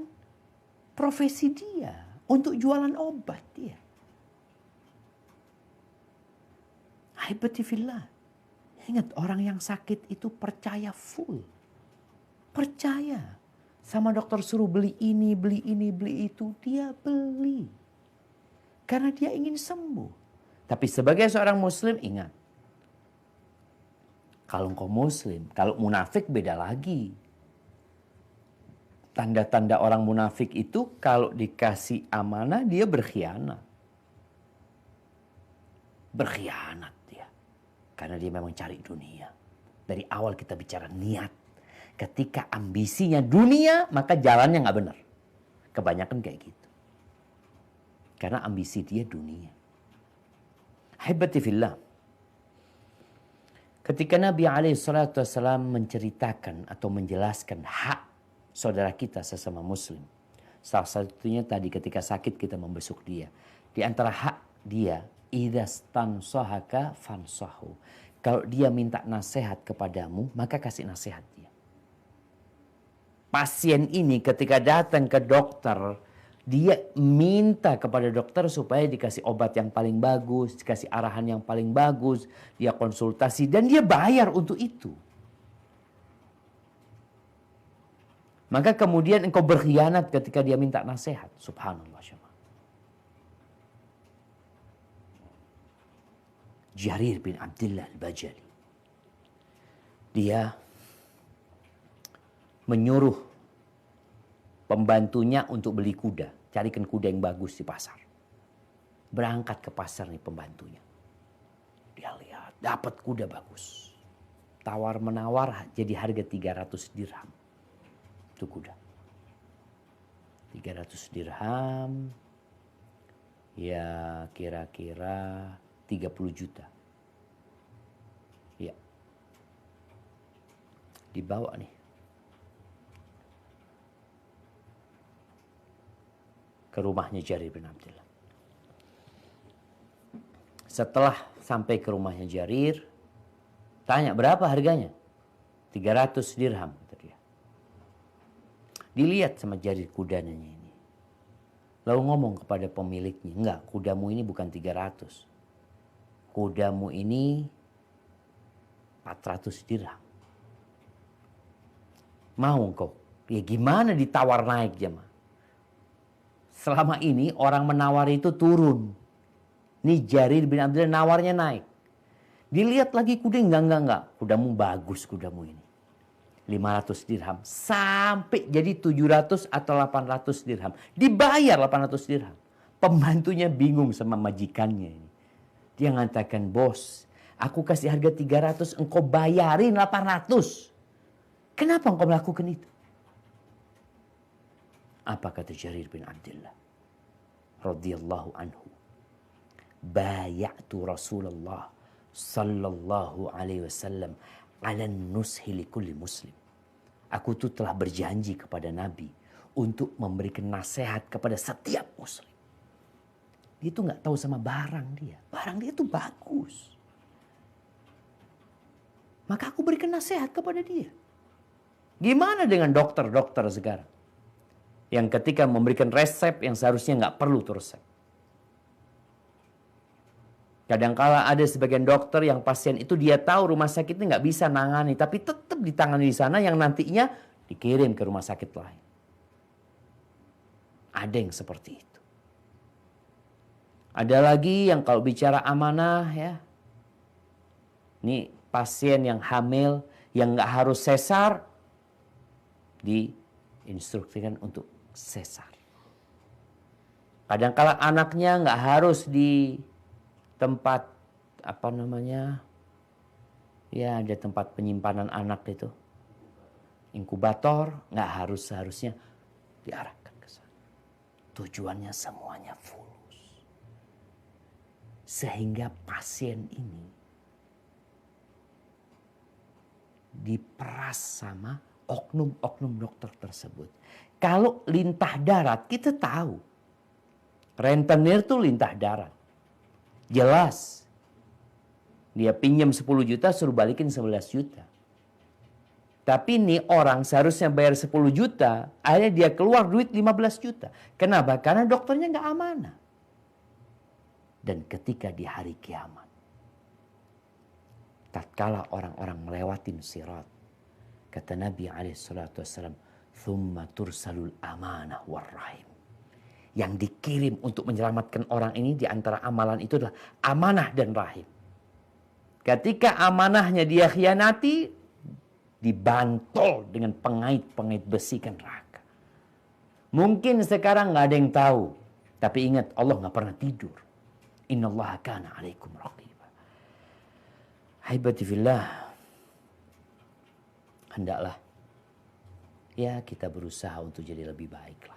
profesi dia untuk jualan obat dia. Haibatifillah. Ingat, orang yang sakit itu percaya full. Percaya. Sama dokter suruh beli ini, beli ini, beli itu. Dia beli. Karena dia ingin sembuh. Tapi sebagai seorang muslim ingat. Kalau engkau muslim, kalau munafik beda lagi. Tanda-tanda orang munafik itu kalau dikasih amanah dia berkhianat. Berkhianat. Karena dia memang cari dunia. Dari awal kita bicara niat. Ketika ambisinya dunia, maka jalannya nggak benar. Kebanyakan kayak gitu. Karena ambisi dia dunia. Haibati fillah. Ketika Nabi SAW menceritakan atau menjelaskan hak saudara kita sesama muslim. Salah satunya tadi ketika sakit kita membesuk dia. Di antara hak dia, idzastansahaka fansahu. Kalau dia minta nasihat kepadamu, maka kasih nasihat dia. Pasien ini ketika datang ke dokter, dia minta kepada dokter supaya dikasih obat yang paling bagus, dikasih arahan yang paling bagus, dia konsultasi dan dia bayar untuk itu. Maka kemudian engkau berkhianat ketika dia minta nasihat. Subhanallah. Jarir bin Abdullah al-Bajali. Dia menyuruh pembantunya untuk beli kuda. Carikan kuda yang bagus di pasar. Berangkat ke pasar nih pembantunya. Dia lihat, dapat kuda bagus. Tawar menawar jadi harga 300 dirham. Itu kuda. 300 dirham. Ya kira-kira 30 juta. Ya. Dibawa nih. Ke rumahnya Jarir bin Abdullah. Setelah sampai ke rumahnya Jarir, tanya berapa harganya? 300 dirham, kata dia. Dilihat sama Jarir kudanya ini. Lalu ngomong kepada pemiliknya, enggak, kudamu ini bukan 300. Kudamu ini 400 dirham. Mau engkau? Ya gimana ditawar naik jemaah? Selama ini orang menawar itu turun. Nih Jarir bin Abdullah nawarnya naik. Dilihat lagi kuda, enggak. Kudamu bagus kudamu ini. 500 dirham. Sampai jadi 700 atau 800 dirham. Dibayar 800 dirham. Pembantunya bingung sama majikannya ini. Dia mengatakan, bos, aku kasih harga 300, engkau bayarin 800. Kenapa engkau melakukan itu? Apa kata Jarir bin Abdullah radhiyallahu anhu? Bayatu Rasulullah sallallahu alaihi wasallam ala nushi li kulli muslim. Aku tuh telah berjanji kepada Nabi untuk memberikan nasihat kepada setiap muslim. Dia tuh nggak tahu sama barang dia. Barang dia tuh bagus. Maka aku berikan nasihat kepada dia. Gimana dengan dokter-dokter sekarang? Yang ketika memberikan resep yang seharusnya nggak perlu tuh resep. Kadangkala ada sebagian dokter yang pasien itu dia tahu rumah sakitnya nggak bisa nangani, tapi tetap ditangani di sana yang nantinya dikirim ke rumah sakit lain. Ada yang seperti itu. Ada lagi yang kalau bicara amanah ya, ini pasien yang hamil yang nggak harus sesar diinstruksikan untuk sesar. Kadangkala anaknya nggak harus di tempat apa namanya, ya ada tempat penyimpanan anak itu, inkubator, nggak harus, seharusnya diarahkan ke sana. Tujuannya semuanya fulus, sehingga pasien ini diperas sama oknum-oknum dokter tersebut. Kalau lintah darat kita tahu, rentenir tuh lintah darat. Jelas. Dia pinjam 10 juta suruh balikin 11 juta. Tapi ini orang seharusnya bayar 10 juta, akhirnya dia keluar duit 15 juta. Kenapa? Karena dokternya nggak amanah. Dan ketika di hari kiamat, tatkala orang-orang melewatin sirat, kata Nabi SAW, "Thumma tursalul amanah warrahim." Yang dikirim untuk menyelamatkan orang ini di antara amalan itu adalah amanah dan rahim. Ketika amanahnya dia khianati, dibantol dengan pengait-pengait besi kan neraka. Mungkin sekarang nggak ada yang tahu, tapi ingat Allah nggak pernah tidur. Innallaha kana 'alaikum raqiba. Haibati fillah, hendaklah ya kita berusaha untuk jadi lebih baik lah.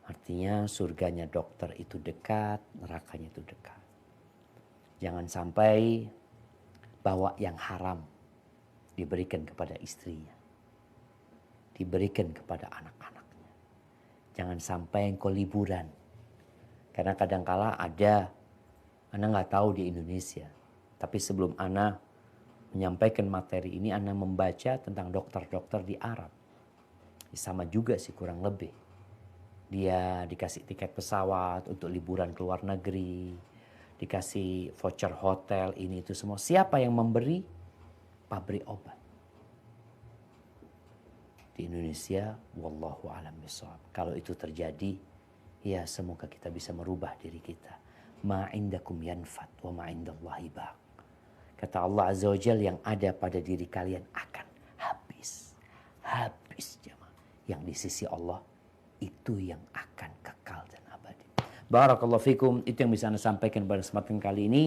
Artinya surganya dokter itu dekat, nerakanya itu dekat. Jangan sampai bawa yang haram diberikan kepada istrinya, diberikan kepada anak-anaknya. Jangan sampai engkau liburan. Karena kadangkala ada, Ana nggak tahu di Indonesia, tapi sebelum Ana menyampaikan materi ini, Ana membaca tentang dokter-dokter di Arab. Sama juga sih kurang lebih. Dia dikasih tiket pesawat untuk liburan ke luar negeri, dikasih voucher hotel, ini itu semua. Siapa yang memberi? Pabrik obat. Di Indonesia, wallahu a'lam bishawab. Kalau itu terjadi, ya semoga kita bisa merubah diri kita. Ma indakum yanfat wa ma indallahi baq. Kata Allah Azza wa Jalla, yang ada pada diri kalian akan habis. habis jemaah. Yang di sisi Allah itu yang akan kekal dan abadi. Barakallahu fikum, itu yang bisa Anda sampaikan pada kesempatan kali ini.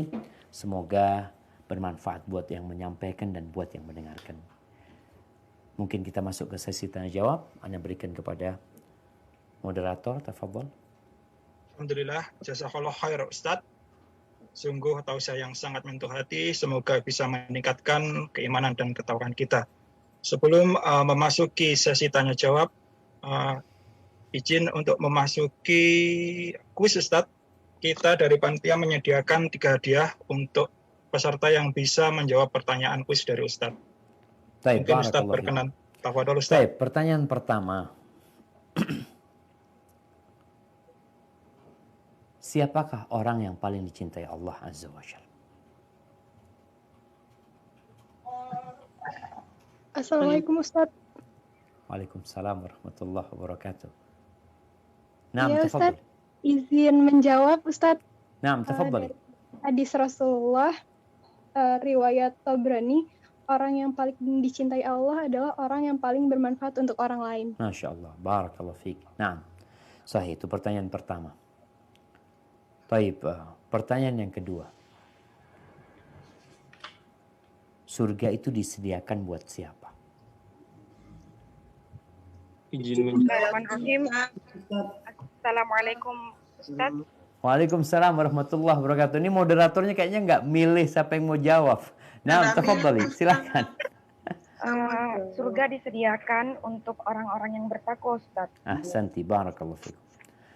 Semoga bermanfaat buat yang menyampaikan dan buat yang mendengarkan. Mungkin kita masuk ke sesi tanya jawab. Anda berikan kepada moderator, tafadhol.
Alhamdulillah, jazakallah khair Ustadz. Sungguh tausiah yang sangat menyentuh hati. Semoga bisa meningkatkan keimanan dan ketakwaan kita. Sebelum memasuki sesi tanya jawab, izin untuk memasuki kuis Ustadz. Kita dari panitia menyediakan 3 hadiah untuk peserta yang bisa menjawab pertanyaan kuis dari Ustadz.
Baik,
Mungkin Ustadz
barakallahu fikum.
berkenan. Tafadhol Ustadz.
Baik, pertanyaan pertama. Siapakah orang yang paling dicintai Allah Azza wa Jalla?
Assalamualaikum Ustadz.
Waalaikumsalam warahmatullahi wabarakatuh. Naam,
Ya
tafadhal.
Ustadz, izin menjawab Ustadz.
Naam, tafadhal.
Dari hadis Rasulullah, riwayat Tabrani, orang yang paling dicintai Allah adalah orang yang paling bermanfaat untuk orang lain.
Masya Allah, barakallahu fiik. Naam, sahih, itu pertanyaan pertama. Baik, pertanyaan yang kedua. Surga itu disediakan buat siapa?
Izin menjawab.
Bismillahirrahmanirrahim. Assalamualaikum Ustaz.
Waalaikumsalam warahmatullahi wabarakatuh. Ini moderatornya kayaknya nggak milih siapa yang mau jawab. Nah, tafadhali, silakan.
Surga disediakan untuk orang-orang yang bertakwa Ustaz.
Ahsanti, barakallahu fikum.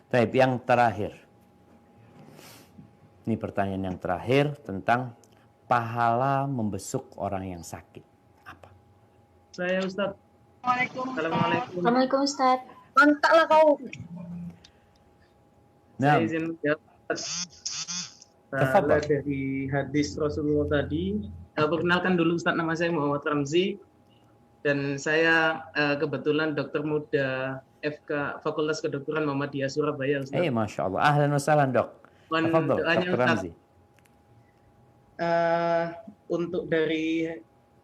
Baik, yang terakhir. Ini pertanyaan yang terakhir tentang pahala membesuk orang yang sakit. Apa?
Saya Ustaz. Assalamualaikum.
Assalamualaikum Ustaz.
Mantap lah kau.
Nah,
Saya izin menjawab.
Tafadhal.
Dari hadis Rasulullah tadi. Perkenalkan dulu Ustaz, nama saya Muhammad Ramzi. Dan saya kebetulan dokter muda FK Fakultas Kedokteran Muhammadiyah Surabaya Ustaz.
Masya Allah. Ahlan wa sahlan, Dok.
Mohon
Tafadhal,
doanya,
Dr.
Ustaz.
Ramzi.
Untuk dari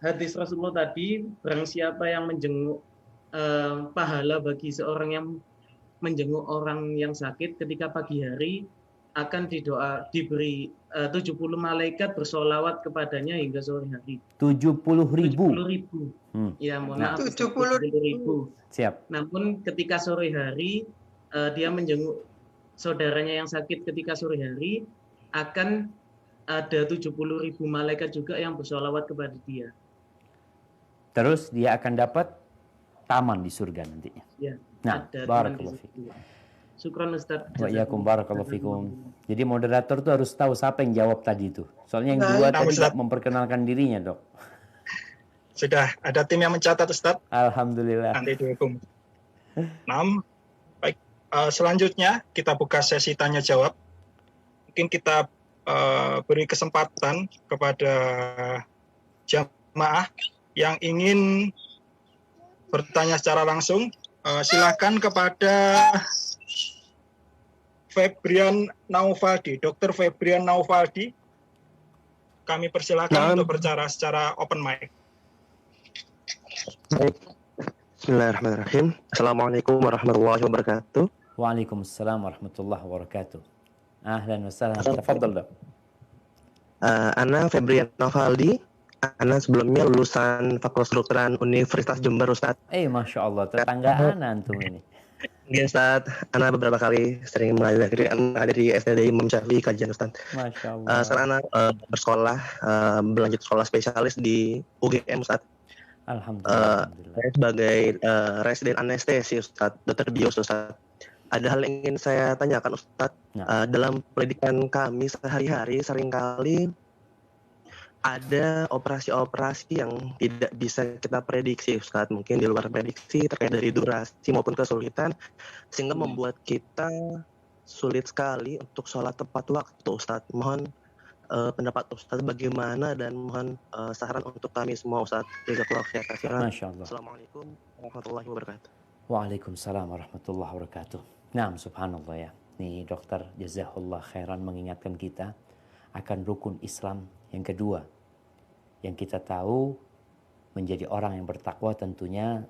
hadis Rasulullah tadi, barang siapa yang menjenguk pahala bagi seorang yang menjenguk orang yang sakit ketika pagi hari akan diberi 70 malaikat bersolawat kepadanya hingga sore hari.
70.000.
70.000. Ya, mohon maaf.
70.000.
Siap.
Namun ketika sore hari dia menjenguk saudaranya yang sakit ketika sore hari, akan ada 70.000 malaikat juga yang bersolawat kepada dia.
Terus dia akan dapat taman di surga nantinya.
Ya,
Nah,
ada
barakallahu
teman di
fikum.
situ. Syukran Ustaz.
Wa iyyakum barakallahu fikum. Jadi moderator tuh harus tahu siapa yang jawab tadi itu. Soalnya yang dua tadi
Ustaz.
memperkenalkan dirinya, Dok.
Sudah ada tim yang mencatat Ustadz.
Alhamdulillah.
Nanti dihukum. 6. Baik. Selanjutnya kita buka sesi tanya jawab. Mungkin kita beri kesempatan kepada jamaah yang ingin bertanya secara langsung. Silakan kepada Febrian Naufaldi, Dr. Febrian Naufaldi. Kami persilakan untuk berbicara secara open mic.
Baik. Bismillahirrahmanirrahim. Assalamualaikum warahmatullahi wabarakatuh.
Waalaikumsalam warahmatullahi wabarakatuh. Ahlan wa sahlan. Tafadhal, Dok.
Ana Febrian Naufaldi. Ana sebelumnya lulusan Fakultas Kedokteran Universitas Jember, Ustaz.
Masya Allah, tetanggaan antum ini.
Mungkin Ustaz, Ana beberapa kali sering menghadiri STD Imam Syafi'i kajian Ustaz.
Masya Allah.
Sekarang Ana bersekolah, berlanjut sekolah spesialis di UGM, Ustaz.
Alhamdulillah.
Saya sebagai residen anestesi, Ustaz, dokter bios, Ustaz. Ada hal yang ingin saya tanyakan, Ustaz. Dalam pendidikan kami sehari-hari seringkali ada operasi-operasi yang tidak bisa kita prediksi, Ustaz. Mungkin di luar prediksi terkait dari durasi maupun kesulitan, sehingga membuat kita sulit sekali untuk sholat tepat waktu, Ustaz. Mohon pendapat Ustaz bagaimana dan mohon saran untuk kami semua, Ustaz. Jazakallahu khairan.
Masya Allah.
Assalamualaikum warahmatullahi wabarakatuh.
Waalaikumsalam warahmatullahi wabarakatuh. Nah, subhanallah ya. Nih dokter jazakallah khairan mengingatkan kita akan rukun Islam yang kedua. Yang kita tahu menjadi orang yang bertakwa tentunya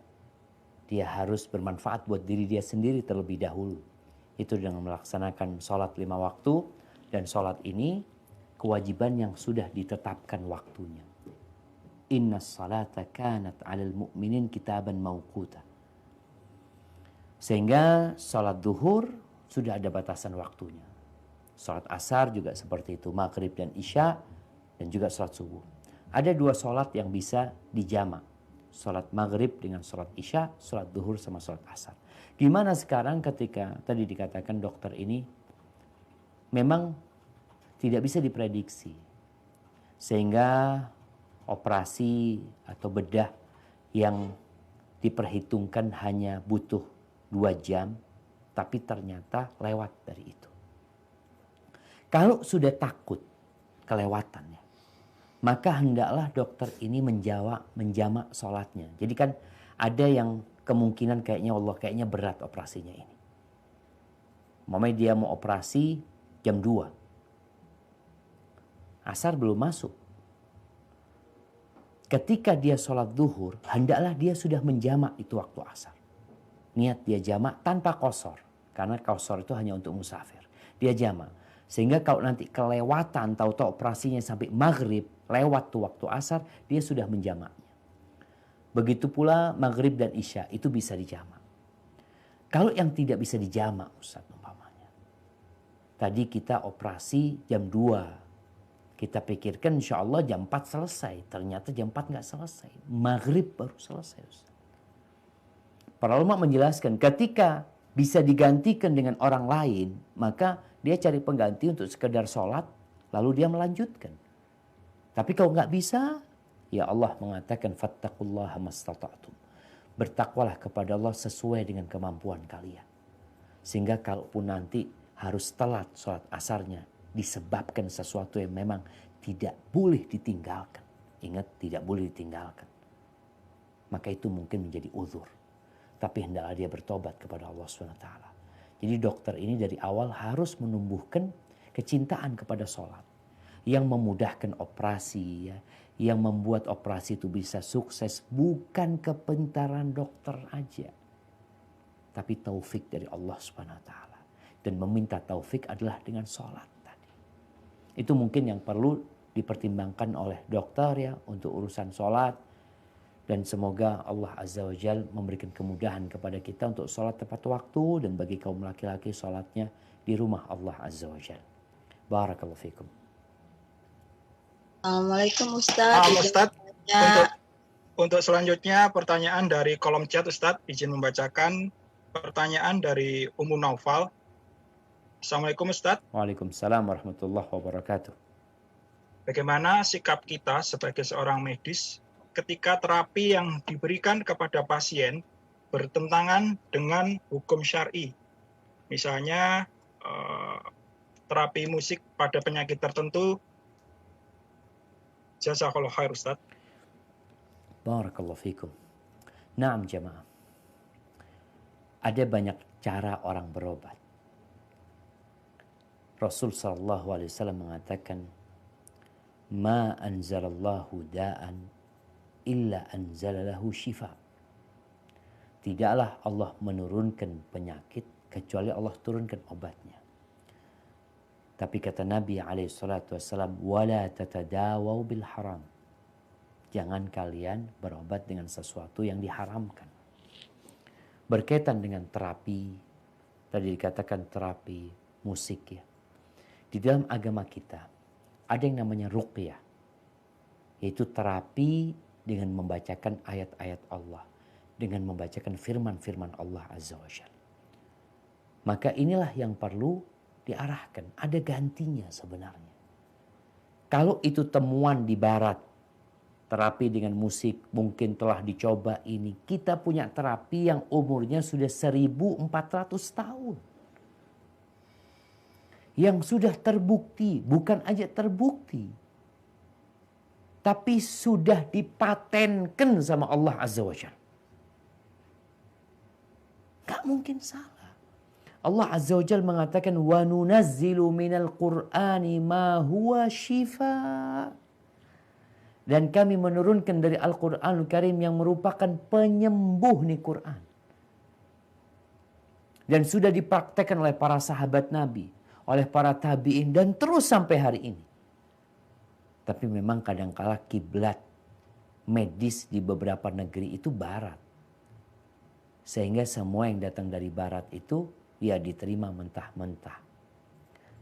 dia harus bermanfaat buat diri dia sendiri terlebih dahulu. Itu dengan melaksanakan sholat 5 waktu, dan sholat ini kewajiban yang sudah ditetapkan waktunya. Inna salata kanat 'alal mu'minin kitaban mauquta. Sehingga sholat duhur sudah ada batasan waktunya. Sholat asar juga seperti itu, maghrib dan isya, dan juga sholat subuh. Ada 2 sholat yang bisa dijamak. Sholat maghrib dengan sholat isya, sholat duhur sama sholat asar. Gimana sekarang ketika tadi dikatakan dokter ini memang tidak bisa diprediksi. Sehingga operasi atau bedah yang diperhitungkan hanya butuh 2 jam, tapi ternyata lewat dari itu. Kalau sudah takut kelewatannya, maka hendaklah dokter ini menjamak sholatnya. Jadi kan ada yang kemungkinan kayaknya berat operasinya ini. Mamanya dia mau operasi jam 2. Asar belum masuk. Ketika dia sholat duhur, hendaklah dia sudah menjamak itu waktu asar. Niat dia jamak tanpa qasar, karena qasar itu hanya untuk musafir. Dia jamak. Sehingga kalau nanti kelewatan, tahu-tahu operasinya sampai maghrib, lewat tuh waktu asar, dia sudah menjamaknya. Begitu pula maghrib dan isya, itu bisa dijamak. Kalau yang tidak bisa dijamak, Ustaz, umpamanya. Tadi kita operasi jam 2. Kita pikirkan insya Allah jam 4 selesai. Ternyata jam 4 nggak selesai. Maghrib baru selesai, Ustaz. Para ulama menjelaskan ketika bisa digantikan dengan orang lain, maka dia cari pengganti untuk sekedar sholat, lalu dia melanjutkan. Tapi kalau nggak bisa, ya Allah mengatakan fattaqullaha mastata'tum. Bertakwalah kepada Allah sesuai dengan kemampuan kalian. Sehingga kalaupun nanti harus telat sholat asarnya, disebabkan sesuatu yang memang tidak boleh ditinggalkan. Ingat, tidak boleh ditinggalkan. Maka itu mungkin menjadi uzur. Tapi hendaklah dia bertobat kepada Allah SWT. Jadi dokter ini dari awal harus menumbuhkan kecintaan kepada sholat. Yang memudahkan operasi, ya, yang membuat operasi itu bisa sukses. Bukan kepintaran dokter aja. Tapi taufik dari Allah SWT. Dan meminta taufik adalah dengan sholat tadi. Itu mungkin yang perlu dipertimbangkan oleh dokter ya untuk urusan sholat. Dan semoga Allah Azza wa Jal memberikan kemudahan kepada kita untuk sholat tepat waktu. Dan bagi kaum laki-laki sholatnya di rumah Allah Azza wa Jal. Barakallahu fikum.
Assalamualaikum Ustaz.
Ustaz, untuk selanjutnya pertanyaan dari kolom chat Ustaz. Izin membacakan pertanyaan dari Ummu Naufal. Assalamualaikum Ustaz.
Waalaikumsalam warahmatullahi wabarakatuh.
Bagaimana sikap kita sebagai seorang medis ketika terapi yang diberikan kepada pasien bertentangan dengan hukum syar'i. Misalnya terapi musik pada penyakit tertentu. Jazakallahu khair Ustaz.
Barakallahu fikum. Naam jamaah. Ada banyak cara orang berobat. Rasul SAW mengatakan, Ma anzalallahu da'an illa anzalalahu syifa. Tidaklah Allah menurunkan penyakit kecuali Allah turunkan obatnya. Tapi kata Nabi SAW, wala tatadawau bil haram. Jangan kalian berobat dengan sesuatu yang diharamkan. Berkaitan dengan terapi, tadi dikatakan terapi musik ya. Di dalam agama kita ada yang namanya ruqyah, yaitu terapi dengan membacakan ayat-ayat Allah, dengan membacakan firman-firman Allah Azza wa Jalla. Maka inilah yang perlu diarahkan. Ada gantinya sebenarnya. Kalau itu temuan di barat, terapi dengan musik mungkin telah dicoba ini. Kita punya terapi yang umurnya sudah 1400 tahun. Yang sudah terbukti, bukan aja terbukti, tapi sudah dipatenkan sama Allah Azza wa Jalla. Gak mungkin salah. Allah Azza wa Jalla mengatakan, wa nunazzilu minal Qur'ani ma huwa shifa. Dan kami menurunkan dari Al-Quranul Karim yang merupakan penyembuh nih Quran. Dan sudah dipraktekkan oleh para sahabat Nabi, oleh para tabi'in, dan terus sampai hari ini. Tapi memang kadangkala kiblat medis di beberapa negeri itu barat. Sehingga semua yang datang dari barat itu ya diterima mentah-mentah.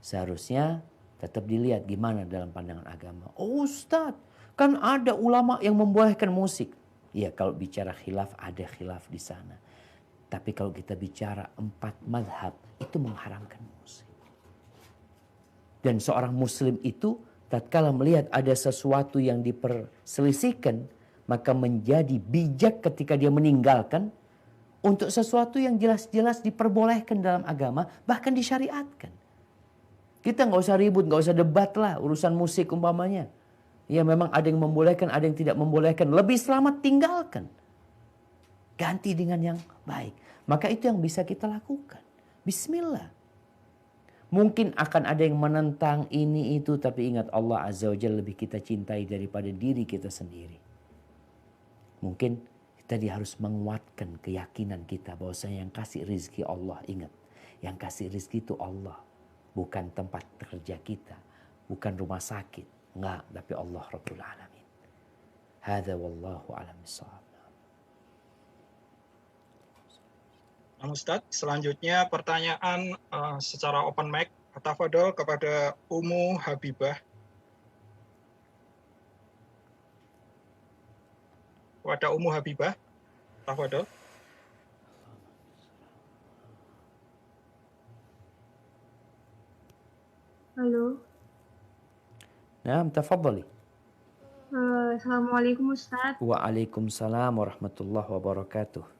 Seharusnya tetap dilihat gimana dalam pandangan agama. Oh Ustadz, kan ada ulama yang membolehkan musik. Ya kalau bicara khilaf, ada khilaf di sana. Tapi kalau kita bicara 4 mazhab, itu mengharamkan musik. Dan seorang muslim itu tatkala melihat ada sesuatu yang diperselisihkan, maka menjadi bijak ketika dia meninggalkan untuk sesuatu yang jelas-jelas diperbolehkan dalam agama, bahkan disyariatkan. Kita nggak usah ribut, nggak usah debat lah urusan musik umpamanya. Ya memang ada yang membolehkan, ada yang tidak membolehkan. Lebih selamat tinggalkan. Ganti dengan yang baik. Maka itu yang bisa kita lakukan. Bismillah. Mungkin akan ada yang menentang ini itu, tapi ingat Allah Azza wa Jalla lebih kita cintai daripada diri kita sendiri. Mungkin kita harus menguatkan keyakinan kita bahwasanya yang kasih rizki Allah. Ingat, yang kasih rizki itu Allah, bukan tempat kerja kita, bukan rumah sakit, enggak, tapi Allah Rabbul Alamin. Hadza wallahu a'lam bishawab.
Nah, Ustadz, selanjutnya pertanyaan secara open mic, tafadhol kepada Ummu Habibah. Kepada Ummu Habibah, tafadhol.
Halo.
Naam, tafadhali.
Assalamualaikum Ustadz.
Waalaikumsalam warahmatullahi wabarakatuh.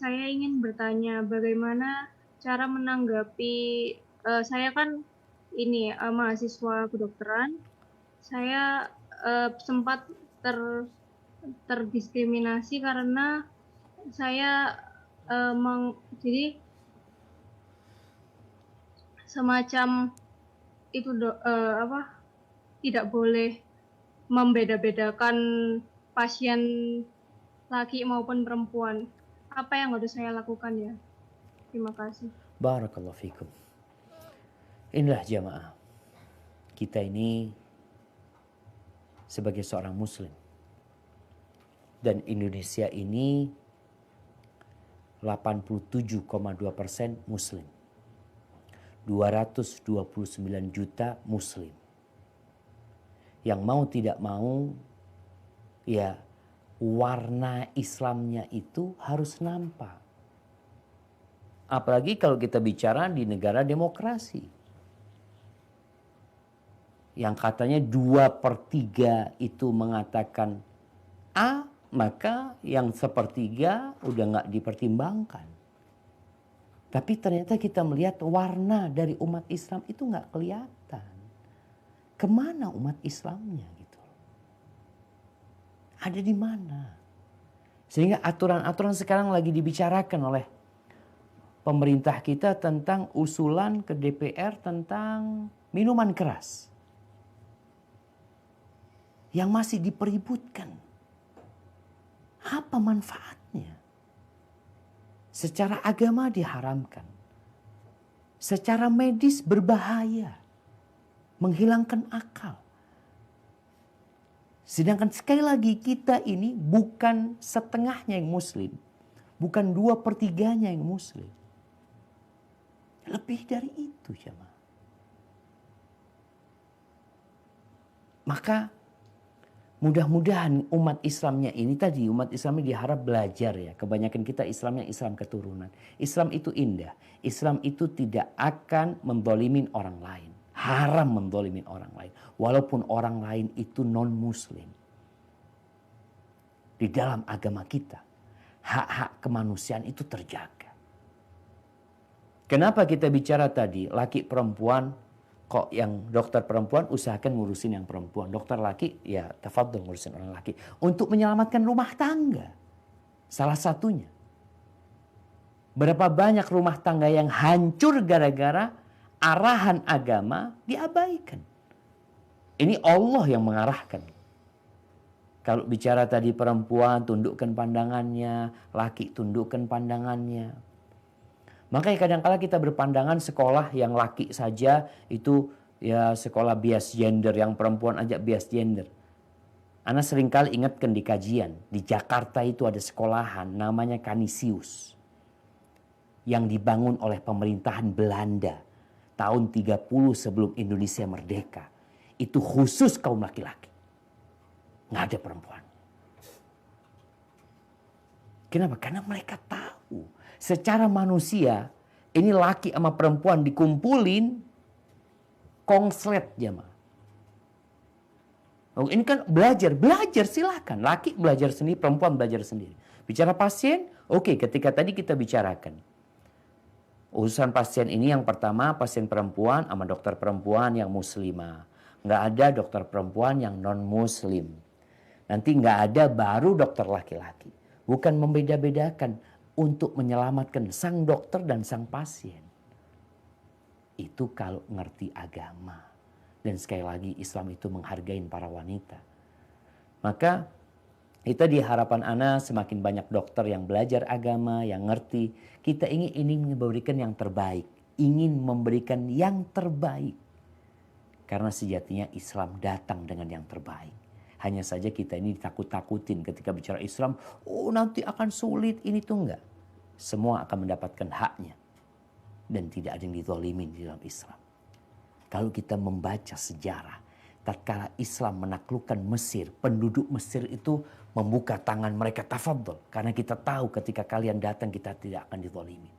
Saya ingin bertanya bagaimana cara menanggapi, saya kan ini mahasiswa kedokteran, saya sempat terdiskriminasi karena saya jadi semacam itu tidak boleh membeda-bedakan pasien laki maupun perempuan. Apa yang harus saya lakukan ya? Terima kasih.
Barakallahu fikum. Inilah jamaah. Kita ini sebagai seorang muslim. Dan Indonesia ini 87,2% muslim. 229 juta muslim. Yang mau tidak mau, ya warna Islamnya itu harus nampak. Apalagi kalau kita bicara di negara demokrasi. Yang katanya 2/3 itu mengatakan A, maka yang 1/3 udah nggak dipertimbangkan. Tapi ternyata kita melihat warna dari umat Islam itu nggak kelihatan. Kemana umat Islamnya gitu? Ada di mana? Sehingga aturan-aturan sekarang lagi dibicarakan oleh pemerintah kita tentang usulan ke DPR tentang minuman keras. Yang masih dipeributkan. Apa manfaatnya? Secara agama diharamkan. Secara medis berbahaya. Menghilangkan akal. Sedangkan sekali lagi kita ini bukan setengahnya yang muslim. Bukan 2/3 yang muslim. Lebih dari itu jemaah. Maka mudah-mudahan umat Islamnya ini tadi, umat Islamnya diharap belajar ya. Kebanyakan kita Islamnya Islam keturunan. Islam itu indah. Islam itu tidak akan mendolimin orang lain. Haram mendolimin orang lain. Walaupun orang lain itu non-muslim. Di dalam agama kita, hak-hak kemanusiaan itu terjaga. Kenapa kita bicara tadi, laki perempuan, kok yang dokter perempuan usahakan ngurusin yang perempuan. Dokter laki, ya tafadhol ngurusin orang laki. Untuk menyelamatkan rumah tangga. Salah satunya. Berapa banyak rumah tangga yang hancur gara-gara arahan agama diabaikan. Ini Allah yang mengarahkan. Kalau bicara tadi perempuan tundukkan pandangannya, laki tundukkan pandangannya. Makanya kadang-kala kita berpandangan sekolah yang laki saja itu ya sekolah bias gender, yang perempuan aja bias gender. Ana seringkali ingatkan di kajian, di Jakarta itu ada sekolahan namanya Canisius yang dibangun oleh pemerintahan Belanda tahun 30 sebelum Indonesia merdeka. Itu khusus kaum laki-laki. Nggak ada perempuan. Kenapa? Karena mereka tahu secara manusia ini laki sama perempuan dikumpulin konslet jamaah. Oh, ini kan belajar silakan. Laki belajar sendiri, perempuan belajar sendiri. Bicara pasien, oke, ketika tadi kita bicarakan urusan pasien ini yang pertama pasien perempuan sama dokter perempuan yang muslimah. Nggak ada dokter perempuan yang non muslim. Nanti nggak ada baru dokter laki-laki. Bukan membeda-bedakan untuk menyelamatkan sang dokter dan sang pasien. Itu kalau ngerti agama. Dan sekali lagi Islam itu menghargai para wanita. Maka kita di harapan Ana semakin banyak dokter yang belajar agama, yang ngerti. Kita ingin memberikan yang terbaik. Ingin memberikan yang terbaik. Karena sejatinya Islam datang dengan yang terbaik. Hanya saja kita ini ditakut-takutin ketika bicara Islam. Oh nanti akan sulit, ini tuh enggak. Semua akan mendapatkan haknya. Dan tidak ada yang dizalimin di dalam Islam. Kalau kita membaca sejarah. Tatkala Islam menaklukkan Mesir. Penduduk Mesir itu membuka tangan mereka, tafadhol. Karena kita tahu ketika kalian datang kita tidak akan dizalimin.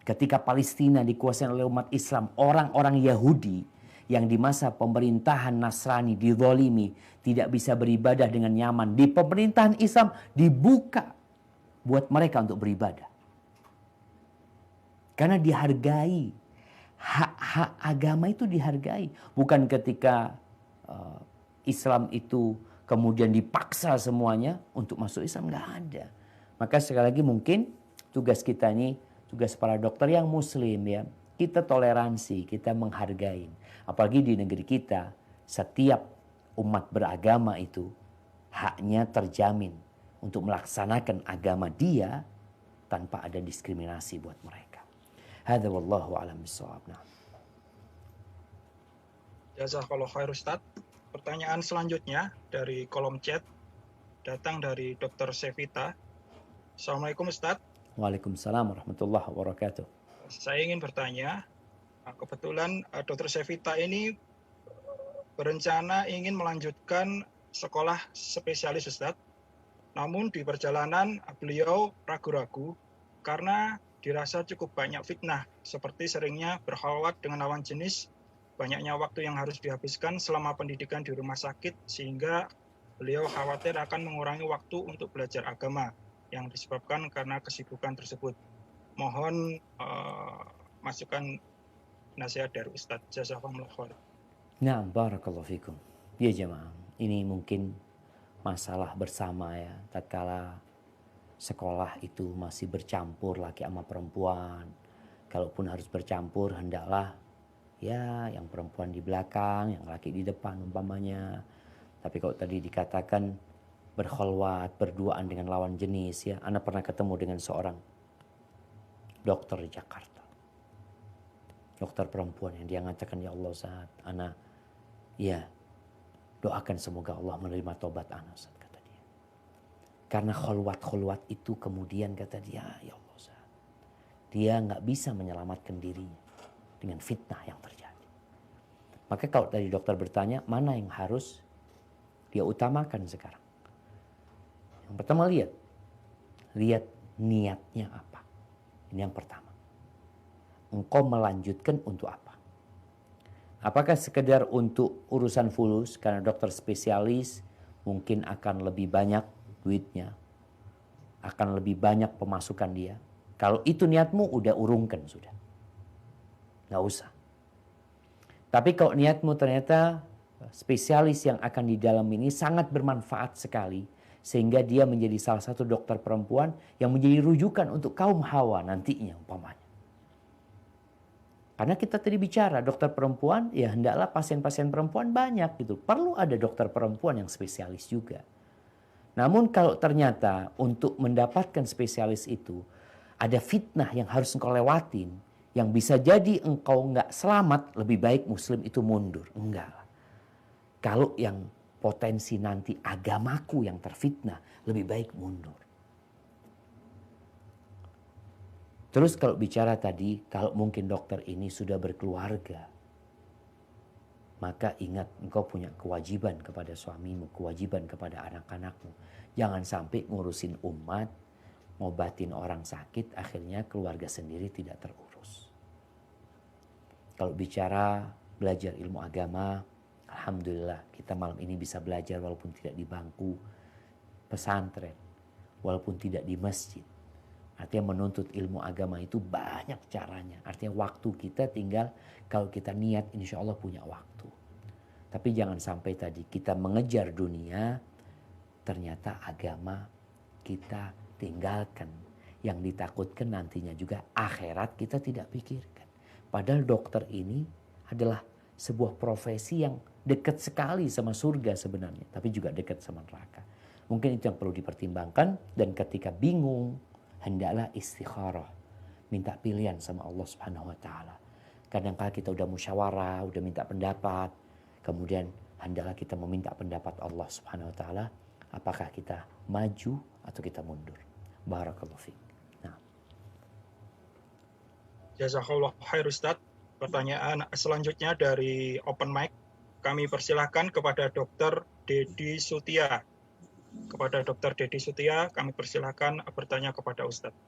Ketika Palestina dikuasai oleh umat Islam. Orang-orang Yahudi yang di masa pemerintahan Nasrani dizalimi, tidak bisa beribadah dengan nyaman. Di pemerintahan Islam dibuka buat mereka untuk beribadah. Karena dihargai. Hak-hak agama itu dihargai. Bukan ketika Islam itu kemudian dipaksa semuanya untuk masuk Islam. Nggak ada. Maka sekali lagi mungkin tugas kita ini, tugas para dokter yang muslim ya. Kita toleransi, kita menghargai. Apalagi di negeri kita, setiap umat beragama itu haknya terjamin untuk melaksanakan agama dia tanpa ada diskriminasi buat mereka. Hadza wallahu a'lam bissawab.
Jazakallahu khair Ustaz. Pertanyaan selanjutnya dari kolom chat datang dari Dr. Sevita. Assalamualaikum Ustaz.
Waalaikumsalam warahmatullahi wabarakatuh.
Saya ingin bertanya, kebetulan Dr. Sevita ini berencana ingin melanjutkan sekolah spesialis Ustaz. Namun di perjalanan beliau ragu-ragu karena dirasa cukup banyak fitnah seperti seringnya berkhalwat dengan lawan jenis, banyaknya waktu yang harus dihabiskan selama pendidikan di rumah sakit sehingga beliau khawatir akan mengurangi waktu untuk belajar agama yang disebabkan karena kesibukan tersebut. Mohon masukan nasihat dari Ustadz. Jazakumullah khair.
Nah, barakallahu fikum. Ya jemaah, ini mungkin masalah bersama ya. Tatkala sekolah itu masih bercampur laki sama perempuan. Kalaupun harus bercampur, hendaklah ya yang perempuan di belakang, yang laki di depan umpamanya. Tapi kalau tadi dikatakan berkholwat, berduaan dengan lawan jenis ya. Ana pernah ketemu dengan seorang dokter di Jakarta. Dokter perempuan yang dia mengatakan, ya Allah Ustaz, ana ya doakan semoga Allah menerima tobat ana Ustaz, kata dia. Karena kholwat itu kemudian kata dia, ya Allah Ustaz, dia nggak bisa menyelamatkan dirinya dengan fitnah yang terjadi. Maka kalau tadi dokter bertanya, mana yang harus dia utamakan sekarang? Yang pertama lihat niatnya apa. Ini yang pertama. Engkau melanjutkan untuk apa? Apakah sekedar untuk urusan fulus karena dokter spesialis mungkin akan lebih banyak duitnya, akan lebih banyak pemasukan dia. Kalau itu niatmu udah urungkan sudah. Nggak usah. Tapi kalau niatmu ternyata spesialis yang akan di dalam ini sangat bermanfaat sekali. Sehingga dia menjadi salah satu dokter perempuan yang menjadi rujukan untuk kaum hawa nantinya umpamanya. Karena kita tadi bicara dokter perempuan, ya hendaklah pasien-pasien perempuan banyak gitu. Perlu ada dokter perempuan yang spesialis juga. Namun kalau ternyata untuk mendapatkan spesialis itu ada fitnah yang harus engkau lewatin, yang bisa jadi engkau nggak selamat, lebih baik muslim itu mundur. Enggak lah. Kalau yang potensi nanti agamaku yang terfitnah, lebih baik mundur. Terus kalau bicara tadi, kalau mungkin dokter ini sudah berkeluarga, maka ingat engkau punya kewajiban kepada suamimu, kewajiban kepada anak-anakmu. Jangan sampai ngurusin umat, ngobatin orang sakit, akhirnya keluarga sendiri tidak terurus. Kalau bicara belajar ilmu agama, alhamdulillah kita malam ini bisa belajar walaupun tidak di bangku pesantren, walaupun tidak di masjid. Artinya menuntut ilmu agama itu banyak caranya. Artinya waktu kita tinggal, kalau kita niat insya Allah punya waktu. Tapi jangan sampai tadi kita mengejar dunia, ternyata agama kita tinggalkan. Yang ditakutkan nantinya juga akhirat kita tidak pikirkan. Padahal dokter ini adalah sebuah profesi yang dekat sekali sama surga sebenarnya. Tapi juga dekat sama neraka. Mungkin itu yang perlu dipertimbangkan. Dan ketika bingung, hendaklah istikharah, minta pilihan sama Allah Subhanahu wa taala. Kadang-kala kita udah musyawarah, udah minta pendapat, kemudian hendaklah kita meminta pendapat Allah Subhanahu wa taala, apakah kita maju atau kita mundur. Barakallahu fiik. Nah.
Jazakallahu khair Ustaz. Pertanyaan selanjutnya dari open mic. Kami persilahkan kepada Dr. Dedi Sutia. Kepada Dr. Dedi Sutia, kami persilahkan bertanya kepada Ustadz.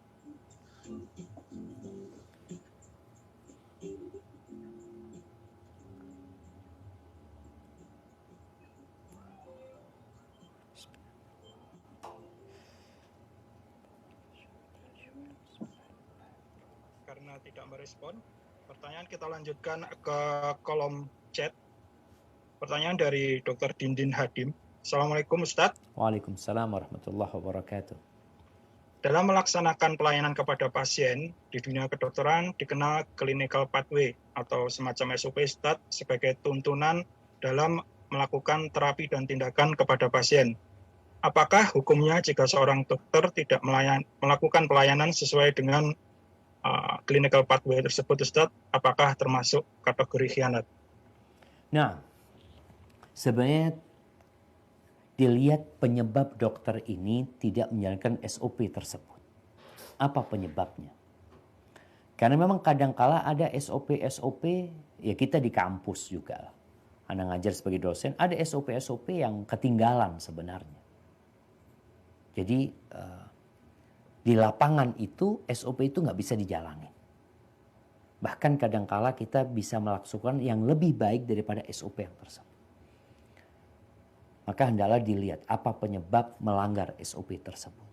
Karena tidak merespon, pertanyaan kita lanjutkan ke kolom chat. Pertanyaan dari Dr. Dindin Hadim. Assalamualaikum Ustadz.
Waalaikumsalam warahmatullahi wabarakatuh.
Dalam melaksanakan pelayanan kepada pasien di dunia kedokteran dikenal clinical pathway atau semacam SOP Ustadz sebagai tuntunan dalam melakukan terapi dan tindakan kepada pasien. Apakah hukumnya jika seorang dokter tidak melakukan pelayanan sesuai dengan clinical pathway tersebut Ustadz? Apakah termasuk kategori khianat?
Nah, sebenarnya dilihat penyebab dokter ini tidak menjalankan SOP tersebut. Apa penyebabnya? Karena memang kadangkala ada SOP-SOP, ya kita di kampus juga. Anda ngajar sebagai dosen, ada SOP-SOP yang ketinggalan sebenarnya. Jadi di lapangan itu SOP itu nggak bisa dijalani. Bahkan kadangkala kita bisa melakukan yang lebih baik daripada SOP yang tersebut. Maka hendaklah dilihat apa penyebab melanggar SOP tersebut.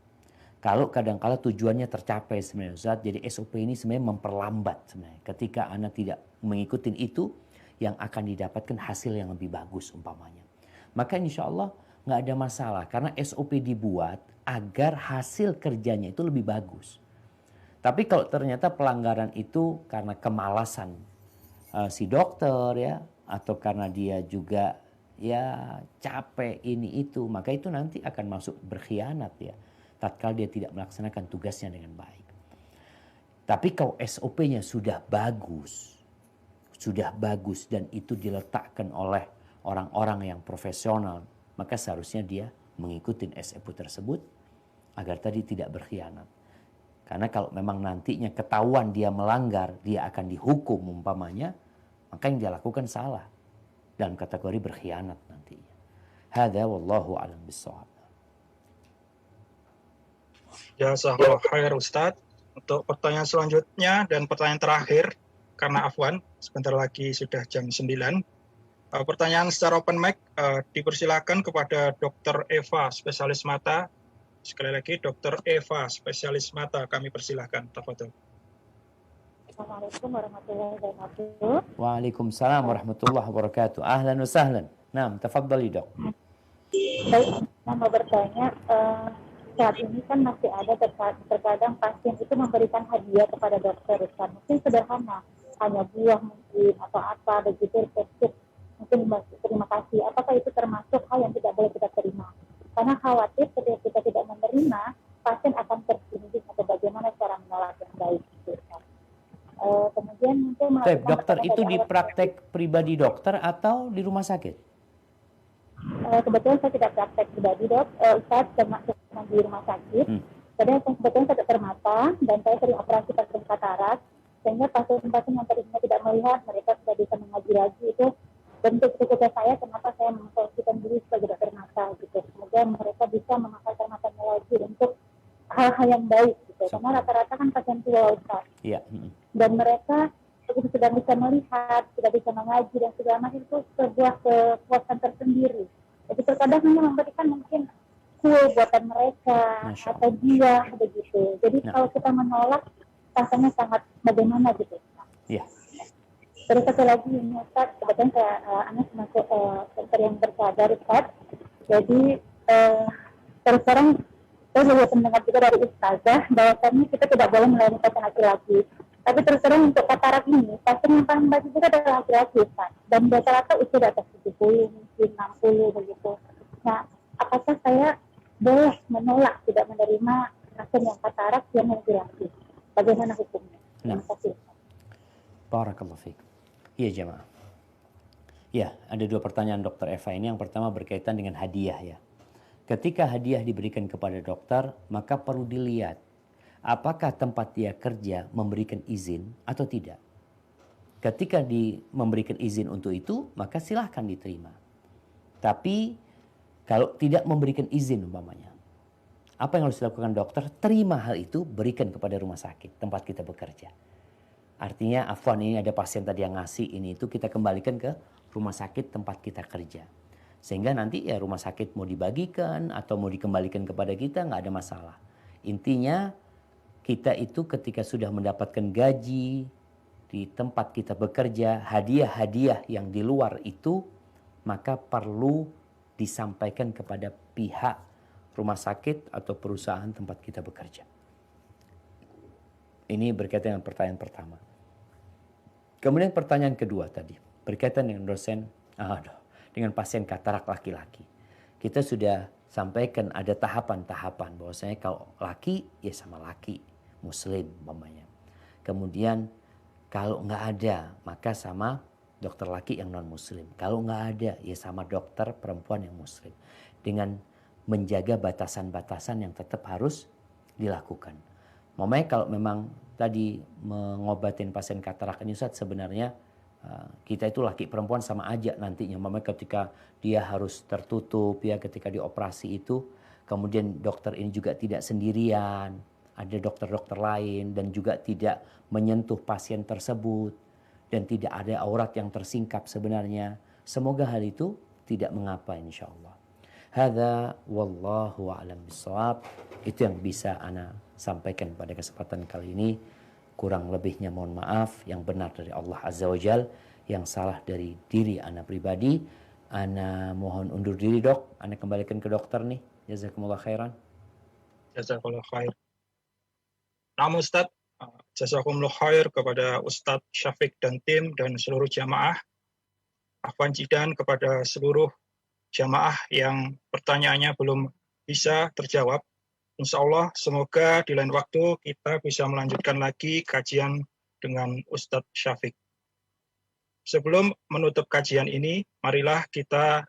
Kalau kadangkala tujuannya tercapai sebenarnya Ustaz, jadi SOP ini sebenarnya memperlambat sebenarnya. Ketika Anda tidak mengikuti itu, yang akan didapatkan hasil yang lebih bagus umpamanya. Maka insya Allah nggak ada masalah karena SOP dibuat agar hasil kerjanya itu lebih bagus. Tapi kalau ternyata pelanggaran itu karena kemalasan si dokter ya, atau karena dia juga ya capek ini itu, maka itu nanti akan masuk berkhianat ya, tatkala dia tidak melaksanakan tugasnya dengan baik. Tapi kalau SOP-nya sudah bagus dan itu diletakkan oleh orang-orang yang profesional, maka seharusnya dia mengikuti SOP tersebut agar tadi tidak berkhianat. Karena kalau memang nantinya ketahuan dia melanggar, dia akan dihukum umpamanya, maka yang dia lakukan salah. Dalam kategori berkhianat nantinya. Hadza wallahu a'lam bissawab.
Jazakallahu khair Ustadz. Untuk pertanyaan selanjutnya dan pertanyaan terakhir, karena afwan, sebentar lagi sudah jam 9. Pertanyaan secara open mic dipersilakan kepada Dr. Eva, spesialis mata. Sekali lagi, Dr. Eva, spesialis mata, kami persilahkan. Tafadhol.
Assalamualaikum warahmatullahi wabarakatuh.
Waalaikumsalam warahmatullahi wabarakatuh. Ahlan wa sahlan. Naam, tafadhali Dok.
Baik, saya mau bertanya, saat ini kan masih ada terkadang pasien itu memberikan hadiah kepada dokter, kan mungkin sederhana, hanya buah mungkin atau apa begitu, resep mungkin terima kasih. Apakah itu termasuk hal yang tidak boleh kita terima? Karena khawatir ketika kita tidak menerima, pasien akan tersindir atau bagaimana cara menolak. kemudian mungkin
Baik,
melakukan
dokter
pertanyaan
itu
dari
di
awal.
praktek pribadi dokter atau di rumah sakit?
Kebetulan saya tidak praktek pribadi dok, Ustaz, cuma di rumah sakit. Jadi kebetulan saya dokter mata dan saya sering operasi pasien katarak, sehingga pasien-pasien yang tadinya tidak melihat mereka sudah bisa mengaji lagi. Itu bentuk cita saya kenapa saya memposisikan diri sebagai dokter mata gitu. Kemudian mereka bisa memakai matanya lagi untuk hal-hal yang baik gitu. Karena rata-rata kan pasien tua Ustaz.
Iya.
Dan mereka begitu sudah bisa melihat, sudah bisa mengaji dan segala macam, itu sebuah kepuasan tersendiri. Jadi terkadang hanya memberikan mungkin kue buatan mereka atau buah begitu. Jadi kalau kita menolak, rasanya sangat bagaimana gitu.
Iya.
Terus satu lagi ini Ustaz, kebetulan saya anak masuk dokter yang bersadar Ustaz. Jadi terus terang saya juga mendengar juga dari Ustazah bahwasannya kita tidak boleh melayani pasien laki-laki. Tapi terus terang untuk katarak ini, pasien yang paling banyak juga adalah laki-laki Ustaz. Dan rata-rata usia di atas 70, mungkin 60 begitu. Nah, apakah saya boleh menolak tidak menerima pasien yang katarak yang laki-laki? Bagaimana hukumnya? Terima kasih.
Barakallahu fiik. Iya jemaah. Ya, ada dua pertanyaan Dokter Eva ini. Yang pertama berkaitan dengan hadiah ya. Ketika hadiah diberikan kepada dokter, maka perlu dilihat apakah tempat dia kerja memberikan izin atau tidak. Ketika memberikan izin untuk itu, maka silahkan diterima. Tapi kalau tidak memberikan izin umpamanya, apa yang harus dilakukan dokter? Terima hal itu, berikan kepada rumah sakit tempat kita bekerja. Artinya, afwan, ini ada pasien tadi yang ngasih ini itu, kita kembalikan ke rumah sakit tempat kita kerja. Sehingga nanti ya rumah sakit mau dibagikan atau mau dikembalikan kepada kita, nggak ada masalah. Intinya kita itu ketika sudah mendapatkan gaji di tempat kita bekerja, hadiah-hadiah yang di luar itu, maka perlu disampaikan kepada pihak rumah sakit atau perusahaan tempat kita bekerja. Ini berkaitan dengan pertanyaan pertama. Kemudian pertanyaan kedua tadi, berkaitan dengan dengan pasien katarak laki-laki. Kita sudah sampaikan ada tahapan-tahapan bahwasanya kalau laki ya sama laki muslim umpamanya. Kemudian kalau nggak ada maka sama dokter laki yang non muslim. Kalau nggak ada ya sama dokter perempuan yang muslim. Dengan menjaga batasan-batasan yang tetap harus dilakukan. Umpamanya kalau memang tadi mengobatin pasien katarak ini Ustaz, sebenarnya kita itu laki perempuan sama aja nantinya. Umpamanya ketika dia harus tertutup ya, ketika dioperasi itu, kemudian dokter ini juga tidak sendirian, ada dokter-dokter lain dan juga tidak menyentuh pasien tersebut dan tidak ada aurat yang tersingkap sebenarnya. Semoga hal itu tidak mengapa insyaallah. Hadza wallahu a'lam bishawab. Itu yang bisa ana sampaikan pada kesempatan kali ini. Kurang lebihnya mohon maaf, yang benar dari Allah Azza wa Jal, yang salah dari diri ana pribadi. Ana mohon undur diri dok, ana kembalikan ke dokter nih. Jazakumullah khairan.
Jazakumullah khair. Namun Ustaz, jazakumullah khair kepada Ustaz Syafiq dan tim dan seluruh jamaah. Afwan jidan kepada seluruh jamaah yang pertanyaannya belum bisa terjawab. Insya Allah semoga di lain waktu kita bisa melanjutkan lagi kajian dengan Ustadz Syafiq. Sebelum menutup kajian ini, marilah kita